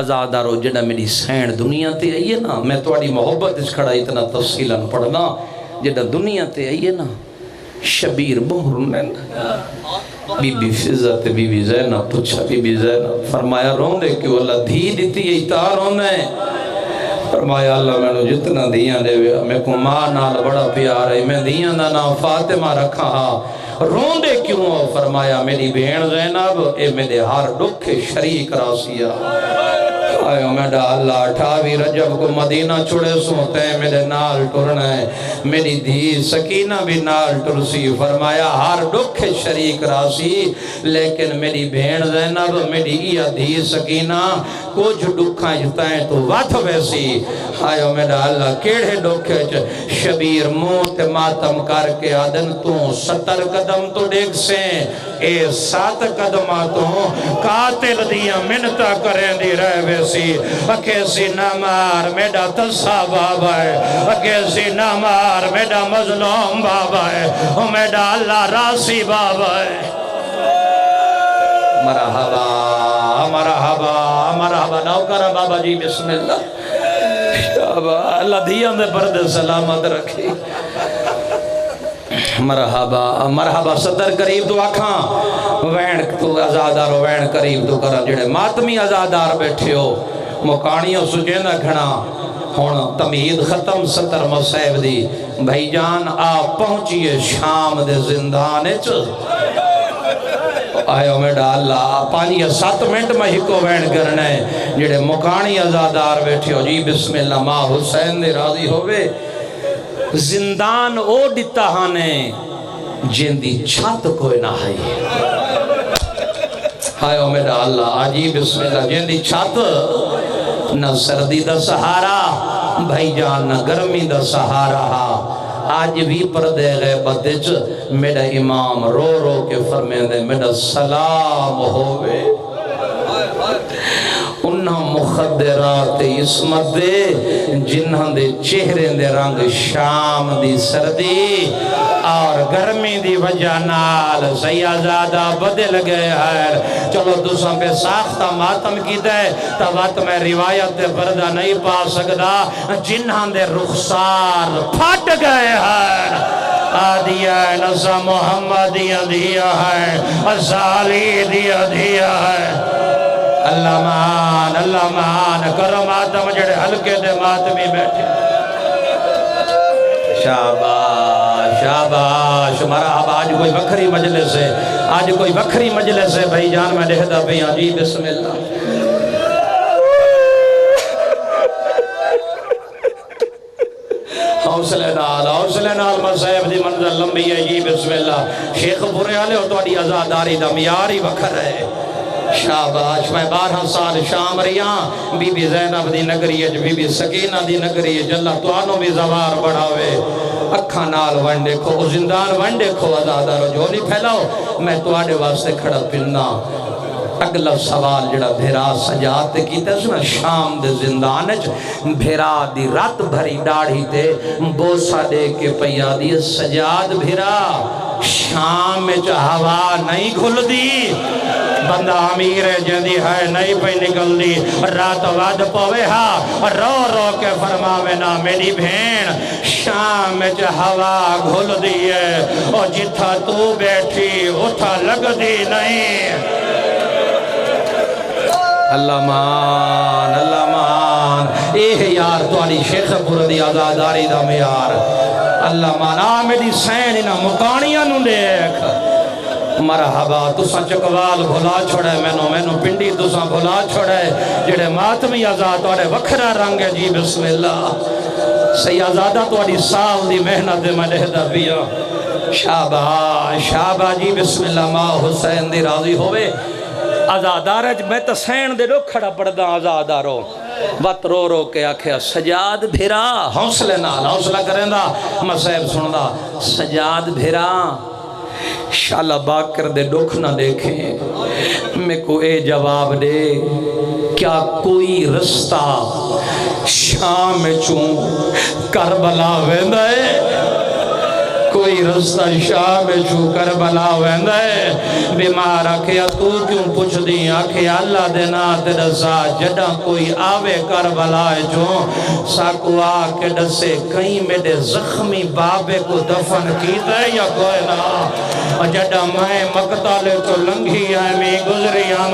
آزادہ رو جڑا میری سین دنیا تے آئیے نا میں توڑی محبت اس کھڑا اتنا تفصیلاً پڑھنا جڑا دنیا تے آئیے نا شبیر بہرنن بی بی فضا تے بی بی زینب پوچھا بی بی زینب فرمایا رون دے کیوں اللہ دھی دیتی ہے اتا رون دے فرمایا اللہ میں نے جتنا دیاں دے میں کو ماں نال بڑا پیار ہے میں دیاں دا نام فاطمہ رکھا ہاں رون دے کیوں فرمایا میری بہن زینب اے میرے ہر دکھ شریک راسیہ آئے میڈا اللہ 28 رجب کو مدینہ چھوڑے سوتے ہیں میرے نال ٹرنا ہے میری دھی سکینہ بھی نال ٹرسی فرمایا ہر دکھ شریک راسی لیکن میری بہن زینب میری یہ دھی سکینہ کچھ دکھاں جتا ہے تو وات ویسی آئے میڈا اللہ کیڑے دکھ شبیر موت ماتم کر کے آدن تو 70 قدم تو دیکھ سے اے 7 قدمہ تو قاتل دیا منتا کریں دی رہ ویسی اکیسی نمار میڈا تسا بابا ہے اکیسی نمار میڈا مظلوم بابا ہے میڈا اللہ راسی بابا ہے مرحبا مرحبا مرحبا نوکر بابا جی بسم اللہ شابا اللہ دھیان دے پردے سلامت رکھی مرحبا مرحبا صدر قریب تو آکھاں وین تو آزادار وین قریب تو کرا جڑے ماتمی آزادار بیٹھے ہو مکانیوں سجینا گھنا ہون تمہید ختم 70 مصیب دی بھائی جان آپ پہنچیے شام دے زندانے آئے میں ڈالا 5-7 منٹ میں ہی کو وین کرنے جڑے مکانی آزادار بیٹھے ہو جی بسم اللہ ماں حسین دے راضی ہوئے زندان او ڈتا ہانے جن دی چھت کوئی نہ ہے ہائے میرا اللہ عجیب بسم اللہ جن دی چھت نہ سردی دا سہارا بھائی جان نہ گرمی دا سہارا آج بھی پردے غیبت وچ میرا امام رو رو کے فرمائیں دے میرا سلام ہوئے انہاں مخدرات عصمت دے جنہاں دے چہرے دے رنگ شام دی سردی اور گرمی دی وجہ نال سیازادہ بدل گئے ہیں چلو دوسروں پہ ساختہ ماتم کی دے توات میں روایت دے پردہ نہیں پا سکتا جنہاں دے رخسار پھٹ گئے ہیں آدیا ہے نسا محمد دیا ہے ازالی دیا ہے اللہ مان کرو ماتم جڑے حلقے دے ماتمی بیٹھے شاباش شاباش مرحبا آج کوئی وکھری مجلس ہے آج کوئی وکھری مجلس ہے بھائی جان میں لہدہ بھی جی بسم اللہ حوصلے نال مصیب دی منزل لمبی ہے جی بسم اللہ شیخ پورے آلے ہو تو آڈی آزاداری دا میاری وکھر ہے شاباش میں 12 سال شام ریاں بی بی زینب دی نگری ہے بی بی سکینہ دی نگری ہے اللہ تو آنو بھی زوار بڑھاوے اکھا نال ون دیکھو زندان ون دیکھو آزادہ رو جو نہیں پھیلاؤ میں تو آڈے واسطے کھڑا پلنا اگلا سوال جڑا بھیرا سجاد تے کیتا سنا شام دے زندانج بھیرا دی رات بھری ڈاڑھی تے بوسا دے کے پیا دی سجاد بھیرا شام میں ہوا نہیں کھل دی بندہ امیر جدی ہے نہیں پہ نکل دی رات واد پوے ہا رو رو کے فرماوے نا میری بھین شام میں ہوا کھل دی ہے اور جتھا تو بیٹھی اتھا لگ دی نہیں اللہ مان اے یار توالی شیخ پور دی آزاداری دا میار اللہ مان میری سین انہا مکانیاں نو دیکھ مرحبا تساں چکوال بھلا چھوڑے میں پنڈی تساں بھلا چھوڑے جڑے ماتمی آزاد توڑے وکھرا رنگ ہے جی بسم اللہ سیازادہ توڑی سال دی محنت میں لہدہ بیا شاباش شاباش جی بسم اللہ ماں حسین دی راضی ہوئے آزادار ہے میں تو سین دے لو کھڑا پڑھدا آزادارو وقت رو رو کے آکھیا سجاد بھیرا حوصلے نال حوصلہ کریں دا مسائب سن دا سجاد بھیرا شالا باکر دے دکھ نہ دیکھیں میں کو اے جواب دے کیا کوئی رستہ شام چون کربلا ویندہ ہے کوئی رستہ شام چون کربلا ویندہ ہے بیمار آکھیا تو کیوں پوچھ دی آکھیا اللہ دینا تیرسا جڑا کوئی آوے کربلا چون ساکو آکے ڈسے کہیں میرے زخمی بابے کو دفن کیتا ہے یا کوئی نہ جڑا میں مقتالے تو لنگھی آئے میں گزری ہم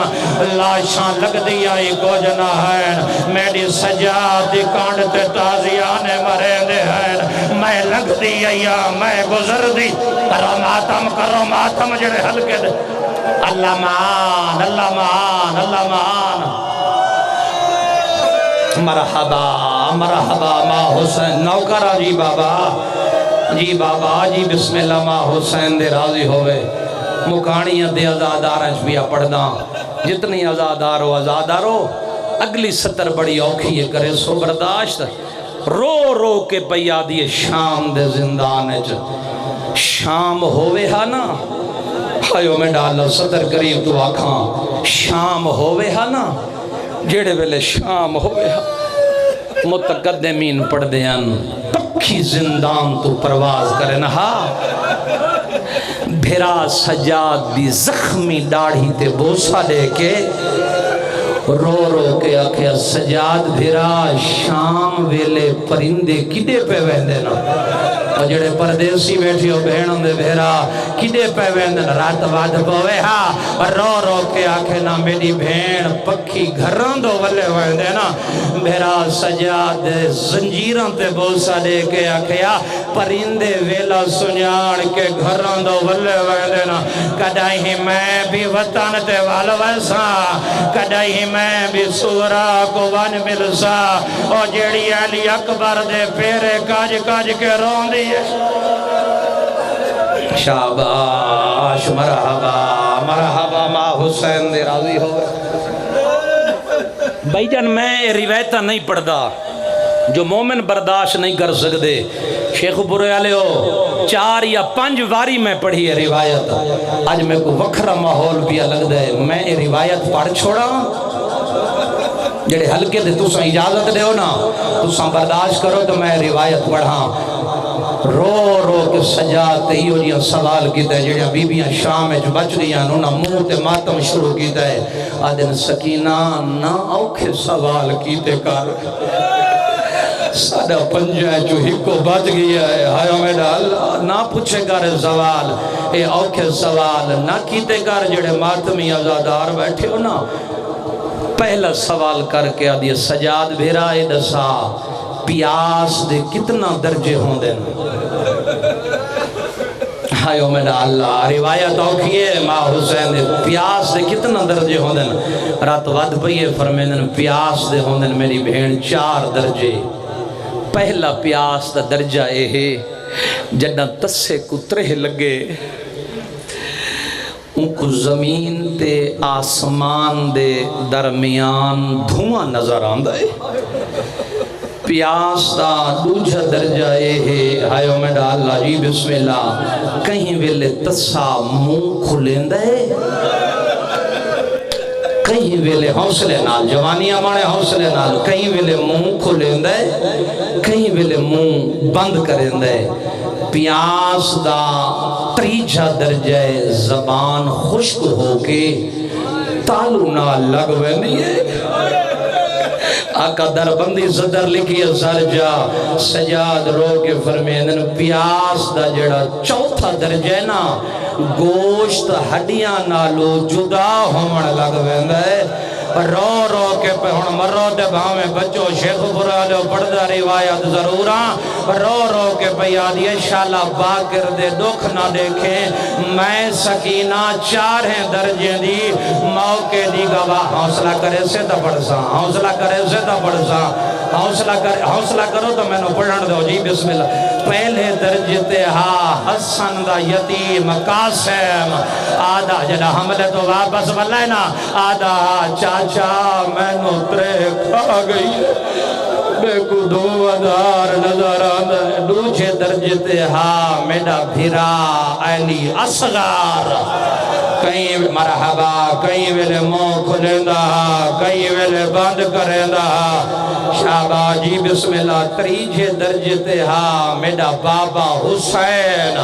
لاشاں لگ دیا ہی کو جنا ہے میری سجادی کانڈ تے تازیانے مرے دے ہیں میں لگ دیا یا میں گزر دی کرو ماتم جڑے حلقے دے اللہ مان اللہ مان اللہ مان مرحبا مرحبا ماں حسین نوکرہ جی بابا جی بسم اللہ ماں حسین دے راضی ہوئے مکانیاں دے ازادارنچ بھی پڑھدا جتنی ازادارو اگلی سطر بڑی اوکھی ہے کرے سو برداشت رو رو کے پیا دیے شام دے زندانے شام ہوئے ہا نا ہائیو میں ڈالا سطر قریب تو آکھاں شام ہوئے ہا نا جیڑے ویلے شام ہوئے ہا متقدمین پڑھ دیان پکھی زندان تو پرواز کرے نہا بھیرا سجاد دی زخمی ڈاڑھی تے بوسا دے کے رو رو کے آکھیا سجاد بھیرا شام ویلے پرندے کدے پہ ویندے نا اور جڑے پردیسی بیٹھی ہو بہنوں دے بھیرا کدے پہ ویندے نا رات واد پوے ہاں رو رو کے آکھے نا میری بہن پکھی گھران دو ولے ویندے نا بھیرا سجاد زنجیران تے بوسا دے کے آکھیا پرندے ویلا سنیان کے گھران دو ولے ویندے نا کدائی ہی میں بھی وطن تے والو ویسا کدائی ہی میں بھی سورا کو ون ملسا اور جیڑی علی اکبر دے پیرے کاج کاج کے رون دی شاباش مرحبا مرحبا ماں حسین دے راضی ہوئے بھائی جان میں روایتہ نہیں پڑھدا جو مومن برداشت نہیں کر سکتے شیخ پورے والے ہو 4 یا 5 واری میں پڑھی ہے روایت آج میں کو وکھرا ماحول بھی لگ دے میں روایت پڑھ چھوڑا جڑے ہلکے دے تُساں اجازت دے ہو نا تُساں برداشت کرو تو میں روایت پڑھاں رو رو کے سجاد تے ہیو جیاں سوال کیتا ہے جڑیاں بیبیاں شام جو بچ گیاں انہاں منہ تے ماتم شروع کیتا ہے آدن سکینہ نہ اوکھے سوال کیتے کر سادہ پنجہ جو ہی کو بچ گیا ہے ہائیو میڈا اللہ نہ پوچھے کر سوال اے اوکھے سوال نہ کیتے کر جڑے ماتمی ازادار بیٹھے ہو نا پہلا سوال کر کے آدھی سجاد بھیرا اے دسا پیاس دے کتنا درجے ہوں دے ہائیو میڈا اللہ روایت اوکھیے ماں حسین دے پیاس دے کتنا درجے ہوں دے رات ود پئیے فرمیدن پیاس دے ہوں دے میری بہن 4 درجے پہلا پیاس دا درجہ اے ہے جنہ تسے کترے لگے ان کو زمین تے آسمان دے درمیان دھواں نظر آندہ ہے پیاس دا دوجہ درجہ اے ہے ہائیو میں ڈالا جی بسم اللہ کہیں ویلے تسا منہ کھلیندہ ہے کہیں ویلے حوصلے نال جوانی ہمارے حوصلے نال کہیں ویلے منہ کھلیندہ ہے کہیں ویلے منہ بند کرندہ ہے پیاس دا 3 درجہ زبان خشک ہو کے تالو نہ لگوے نہیں ہے آقا در بندی صدر لکھی سرجا سجاد رو کے فرمیدن پیاس دا جڑا 4 درجہ نا گوشت ہڈیاں نالو جدا ہومن لگ ویندہ ہے رو رو کے پہ ہون مرو دے بھاویں بچو شیخ برا لو پڑھدا روایت ضروراں رو رو کے پہ یاد یہ شالا باکر دے دکھ نہ دیکھیں میں سکینہ 4 درجے دی موقع دی گواہ حوصلہ کرے سے تا پڑھ سا حوصلہ کرے سے تا پڑھ سا حوصلہ کرو تو میں نے پڑھن دو جی بسم اللہ پہلے درجے تے ہا حسن دا یتیم قاسم آدھا جڑا حملے تو واپس بلائے نا آدھا چاچا میں نو ترے کھا گئی بے کو 2000 نظر آدھا ہے دوچے درجے تے ہا میڈا بھیرا علی اصغار کہیں مرحبا کہیں ویلے مو کھلندہ کہیں ویلے بند کرندہ شابہ جی بسم اللہ تریجے درجے تے ہا میڈا بابا حسین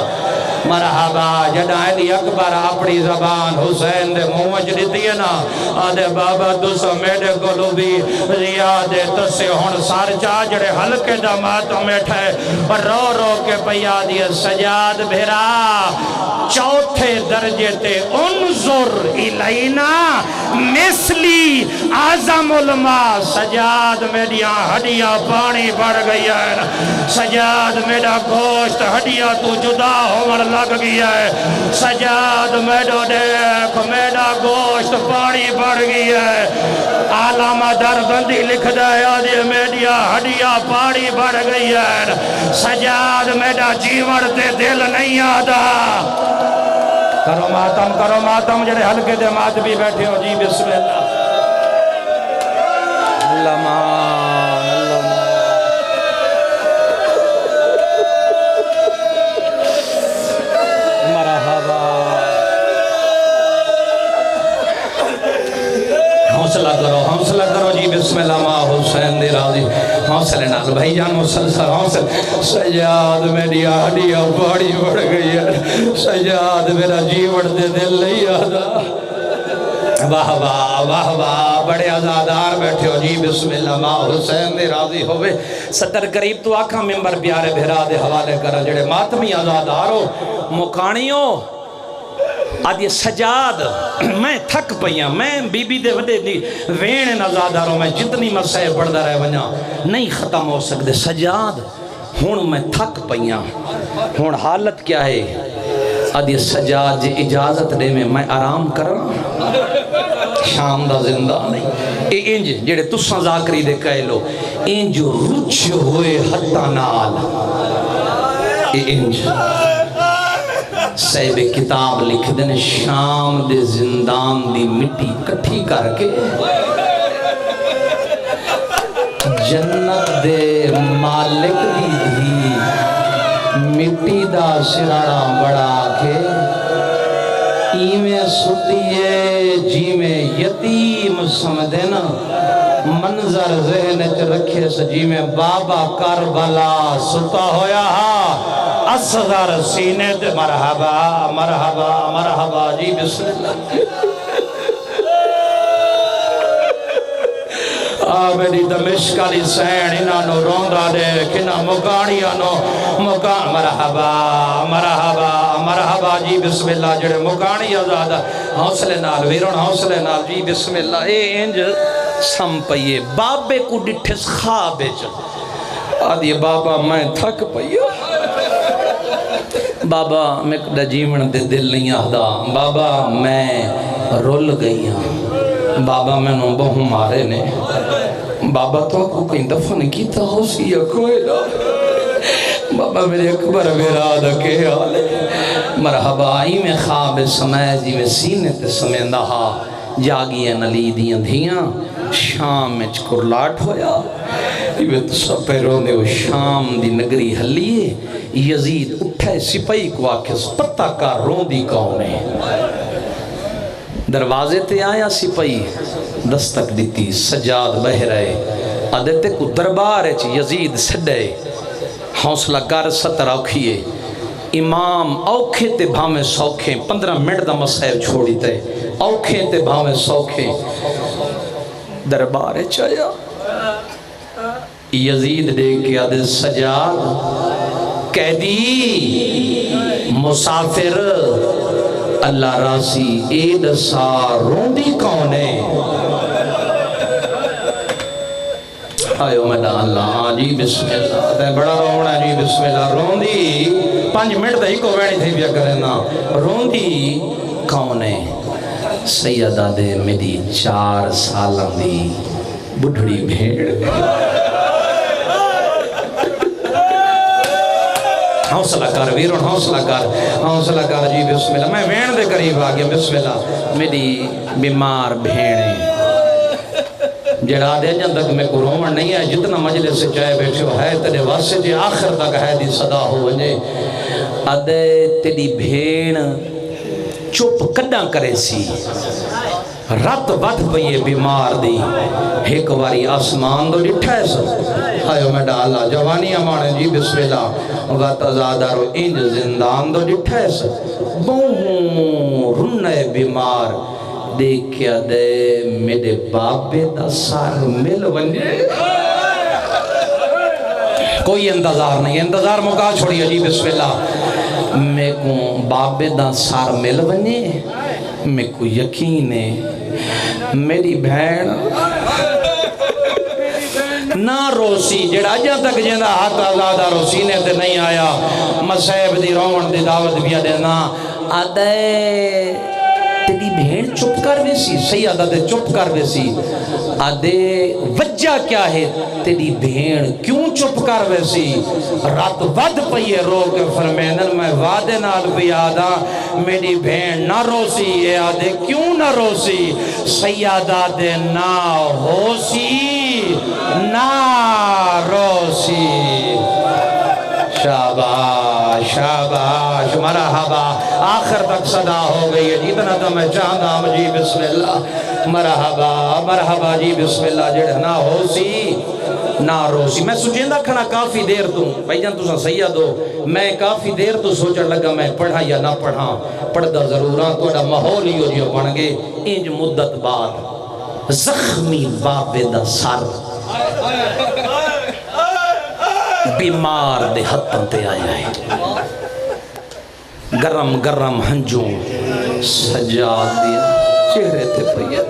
مرحبا جڑا علی اکبر اپنی زبان حسین دے موج دیتی ہے نا آدھے بابا دوسا میڈے کو بھی زیادے تسے ہون سار چاہ جڑے ہلکے دا ماتوں میٹھے رو رو کے پیا دیئے سجاد بھیرا چوتھے درجے تے انظر الینا مثلی اعظم علماء سجاد میڈیاں ہڈیاں پانی بڑھ گئی ہے سجاد میڈا گوشت ہڈیاں تو جدا ہومن لگ گیا ہے سجاد میڈو دیکھ میڈا گوشت پانی بڑھ گئی ہے علامہ دربندی لکھ دیا دے میڈیا ہڈیاں پانی بڑھ گئی ہے سجاد میڈا جیون تے دل نہیں آدھا کرو ماتم جڑے ہلکے دے مات بھی بیٹھے ہو جی بسم اللہ اللہ مان اللہ مان مرحبا حوصلہ کرو جی بسم اللہ ماں حسین دی راضی حوصلے نال بھائی جان مسلسل حوصلہ سجاد میری ہڈیاں پاڑی بڑھ گئی ہے سجاد میرا جیون دے دل نہیں آدھا واہ واہ واہ واہ بڑے آزادار بیٹھے ہو جی بسم اللہ ماں حسین دے راضی ہوئے صدر قریب تو آکھاں ممبر پیارے بھیرا دے حوالے کر جڑے ماتمی آزادار ہو مکانیوں آدھی سجاد میں تھک پئیاں میں بی بی دے وڈے دی وین آزاداروں میں جتنی مسئلے پڑھدا رہے ونجا نہیں ختم ہو سکتے سجاد ہون میں تھک پئیاں ہون حالت کیا ہے آدھی سجاد جی اجازت دے میں آرام کرنا شام دا زندہ نہیں اے انج جڑے تساں ذاکری دے کہے لو انج رچ ہوئے حتہ نال اے انج صاحب کتاب لکھ دن شام دے زندان دی مٹی کٹھی کر کے جنت دے مالک دی دھی مٹی دا سرارا بڑا کے ایمیں سٹیے جی میں یتیم سمدھنا منظر ذہن چ رکھے سجی میں بابا کربلا ستا ہویا ہا اصغر سینے دے مرحبا مرحبا مرحبا جی بسم اللہ میری دمشق علی سین انہوں روندہ دے کنا مکانیانو مکان مرحبا مرحبا مرحبا جی بسم اللہ جڑے مکانی آزادہ حوصلے نال ویرون حوصلے نال جی بسم اللہ اے انج سم پئیے بابے کو ڈٹھس خوابے چل آدھی بابا میں تھک پئیے بابا میں کدہ جیون دے دل نہیں آدھا بابا میں رول گئی ہوں بابا میں نو بہوں مارے نے بابا تو کو کہیں دفن کیتا ہو سی یا کوئی نا بابا میرے اکبر میرا آدھا کے حال مرحبا آئی میں خواب سمے جی میں سینے تے سمیندہ ہا جاگیاں نلی دیاں دھیاں شام میں چکر لاٹ ہویا یہ تو سب پیروں نے وہ شام دی نگری حلیے یزید اٹھے سپاہی کو آکھس پتہ کا رون دی کون ہے دروازے تے آیا سپاہی دستک دیتی سجاد بہ رہے عدتے کو دربار ہے یزید سڈے حوصلہ کر ستر اوکھیے امام اوکھے تے بھامے سوکھیں 15 منٹ دا مسائب چھوڑی تے اوکھے تے بھامے سوکھیں دربار چایا یزید دے کے عدد سجاد قیدی مسافر اللہ راسی اید روندی کونے آئیو میں اللہ جی بسم اللہ تے بڑا رونا جی بسم اللہ روندی 5 منٹ دے ہی کو وینی تھی بیا کرنا روندی کونے سیدہ دے میری 4 سالہ دی بڑھڑی بھیڑ حوصلہ کر ویرون حوصلہ کر جی بسم اللہ. میں وین دے قریب آ گیا. بسم اللہ. میری بیمار بھیڑیں جڑا دے جن تک میں کو رومن نہیں ہے جتنا مجلس سے چاہے بیٹھے ہو ہے تیرے واسطے جی آخر تک ہے دی صدا ہو وجے ادے تیری بھیڑ چپ کڈاں کرے سی رات ود پئیے بیمار دی ایک واری آسمان دو ڈٹھا ہے سو آئیو میں ڈالا جوانی امانے جی بسم اللہ وَتَزَادَرُ انج زندان دو ڈٹھا ہے سو بہوں رنہ بیمار دیکھیا دے میرے بابے دا سار مل ونجے کوئی انتظار نہیں انتظار مکا چھوڑی جی بسم اللہ میں کو بابے دا سار مل ونجے میں کو یقین ہے میری بہن نہ روسی جڑا جہاں تک جہاں ہاتھ آزادہ روسینے تے نہیں آیا مسیب دی رومن دی دعوت بھی دینا آدھے تیری بہن چپ کر ویسی سیدہ دے چپ کر ویسی آدھے وجہ کیا ہے تیری بہن کیوں چپ کر ویسی رات ود پئیے رو کے فرمینن میں وعدے نال بھی آدھا میری بہن نہ روسی اے آدھے کیوں نہ روسی سیدہ دے نہ ہوسی نہ روسی شاباش شاباش مرحبا آخر تک صدا ہو گئی ہے جتنا تو میں چاہتا ہوں جی بسم اللہ مرحبا مرحبا جی بسم اللہ جڑا نہ ہو سی نہ روسی میں سجیندہ کھنا کافی دیر تو بھائی جان تو سید ہو میں کافی دیر تو سوچن لگا میں پڑھا یا نہ پڑھا پڑھدا ضرور ہاں توڑا ماحول ہی ہو جو بن گے انج مدت بعد زخمی بابے دا سر بیمار دے ہتھوں تے آیا ہے گرم گرم ہنجوں سجا دیا چہرے تے پیا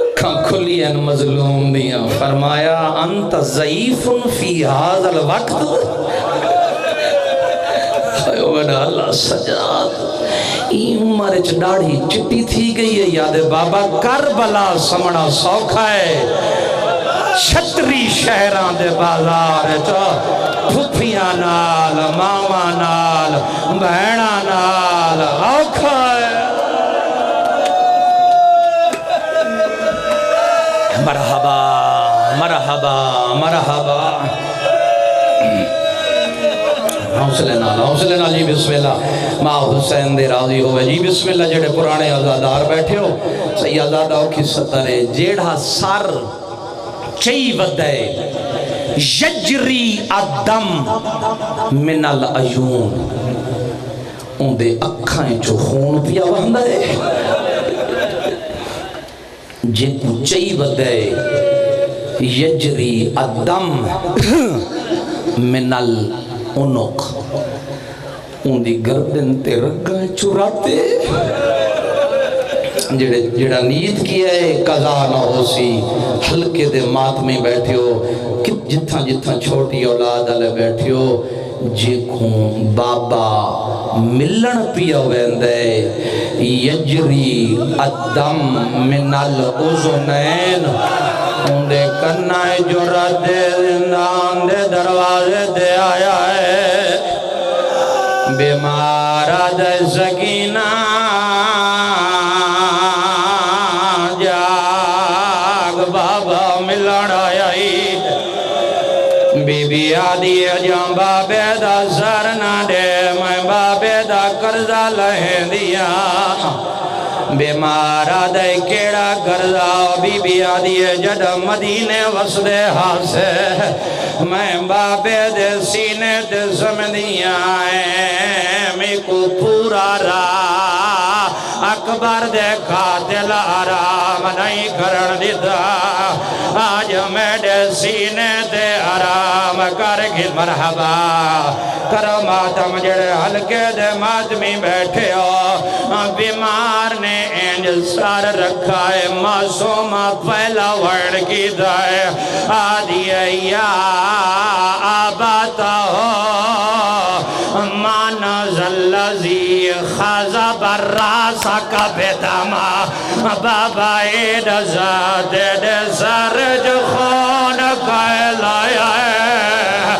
اکھاں کھلی ان مظلوم دیا فرمایا انت ضعیف فی ھذا الوقت خیو بڑا اللہ سجاد این عمر چ ڈاڑھی چٹی تھی گئی ہے یاد بابا کربلا سمنا سوکھا ہے چھتری شہران دے بازار چا پھپیاں نال ماما نال بہنا نال آکھا ہے مرحبا مرحبا مرحبا حوصلے نال جی بسم اللہ ماں حسین دے راضی ہوئے جی بسم اللہ جڑے پرانے آزادار بیٹھے ہو سی آزادہ ہو کی سترے جیڑا سر چئی ودے یجری الدم من العیون ان دے اکھائیں چو خون پیا وہندہ ہے جن کو چئی ودے یجری الدم من العنق ان دی گردن تے رگاں چراتے جڑا نیت کیا ہے قضا نہ ہو سی ہلکے دے ماتمی بیٹھے ہو جتھاں جتھاں چھوٹی اولاد والے بیٹھے ہو جکھوں بابا ملن پیا ویندے یجری الدم من الاذنین اندے کنائے جو رد زندان دے دروازے دے آیا ہے بیمارہ دے سکینہ بی بی آدھی اجام بابے دا سر نہ دے میں بابے دا قرضہ لہیں دیا بیمارہ دے کیڑا قرضہ بی بی آدھی جد مدینے وسدے ہاسے میں بابے دے سینے دے سمدیاں میں کو پورا راہ اکبر دے قاتل آرام نہیں کرن دیتا آج میڈے سینے دے آرام کر کے مرحبا کرو ماتم جڑے ہلکے دے ماتمی بیٹھے ہو بیمار نے انج سار رکھا ہے معصوم پہلا ورڈ کی دائے آدھی یا آباتا ہو مانا زلزی خازہ براسا کا بیداما بابا اید ذات دے سر جو خون کا لایا ہے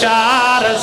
4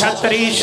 36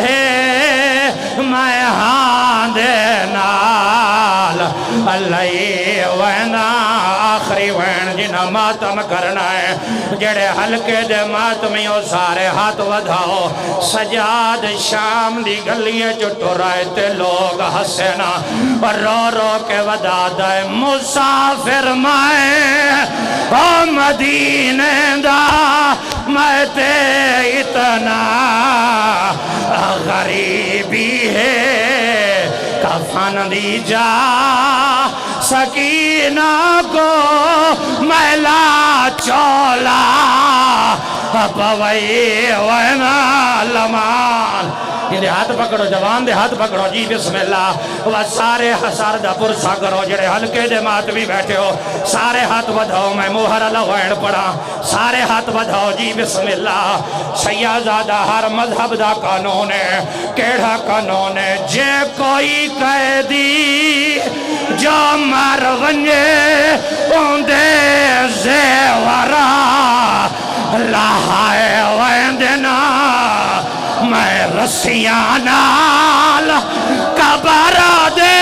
ہے میں ہاں دے نال اللہ وینا آخری وین جنہ ماتم کرنا ہے جڑے حلقے دے ماتمیوں سارے ہاتھ ودھاؤ سجاد شام دی گلیے جو ٹرائے تے لوگ ہسنا رو رو کے ودا دائے مسافر میں او مدینے دا میں تے اتنا غریبی ہے کفن دی جا سکینہ کو میلا چولا پوئی وینا لمان یہ ہاتھ پکڑو جوان دے ہاتھ پکڑو جی بسم اللہ وہ سارے حسار دا پرسا کرو جڑے حلقے دے مات بھی بیٹھے ہو سارے ہاتھ بدھاؤ میں موہر لوین پڑا سارے ہاتھ بدھاؤ جی بسم اللہ سیازادہ ہر مذہب دا قانون ہے کیڑا قانون ہے جے کوئی قیدی جو مر ونجے اندے زیورا لہائے ویندنا میں رسیاں نال قبر دے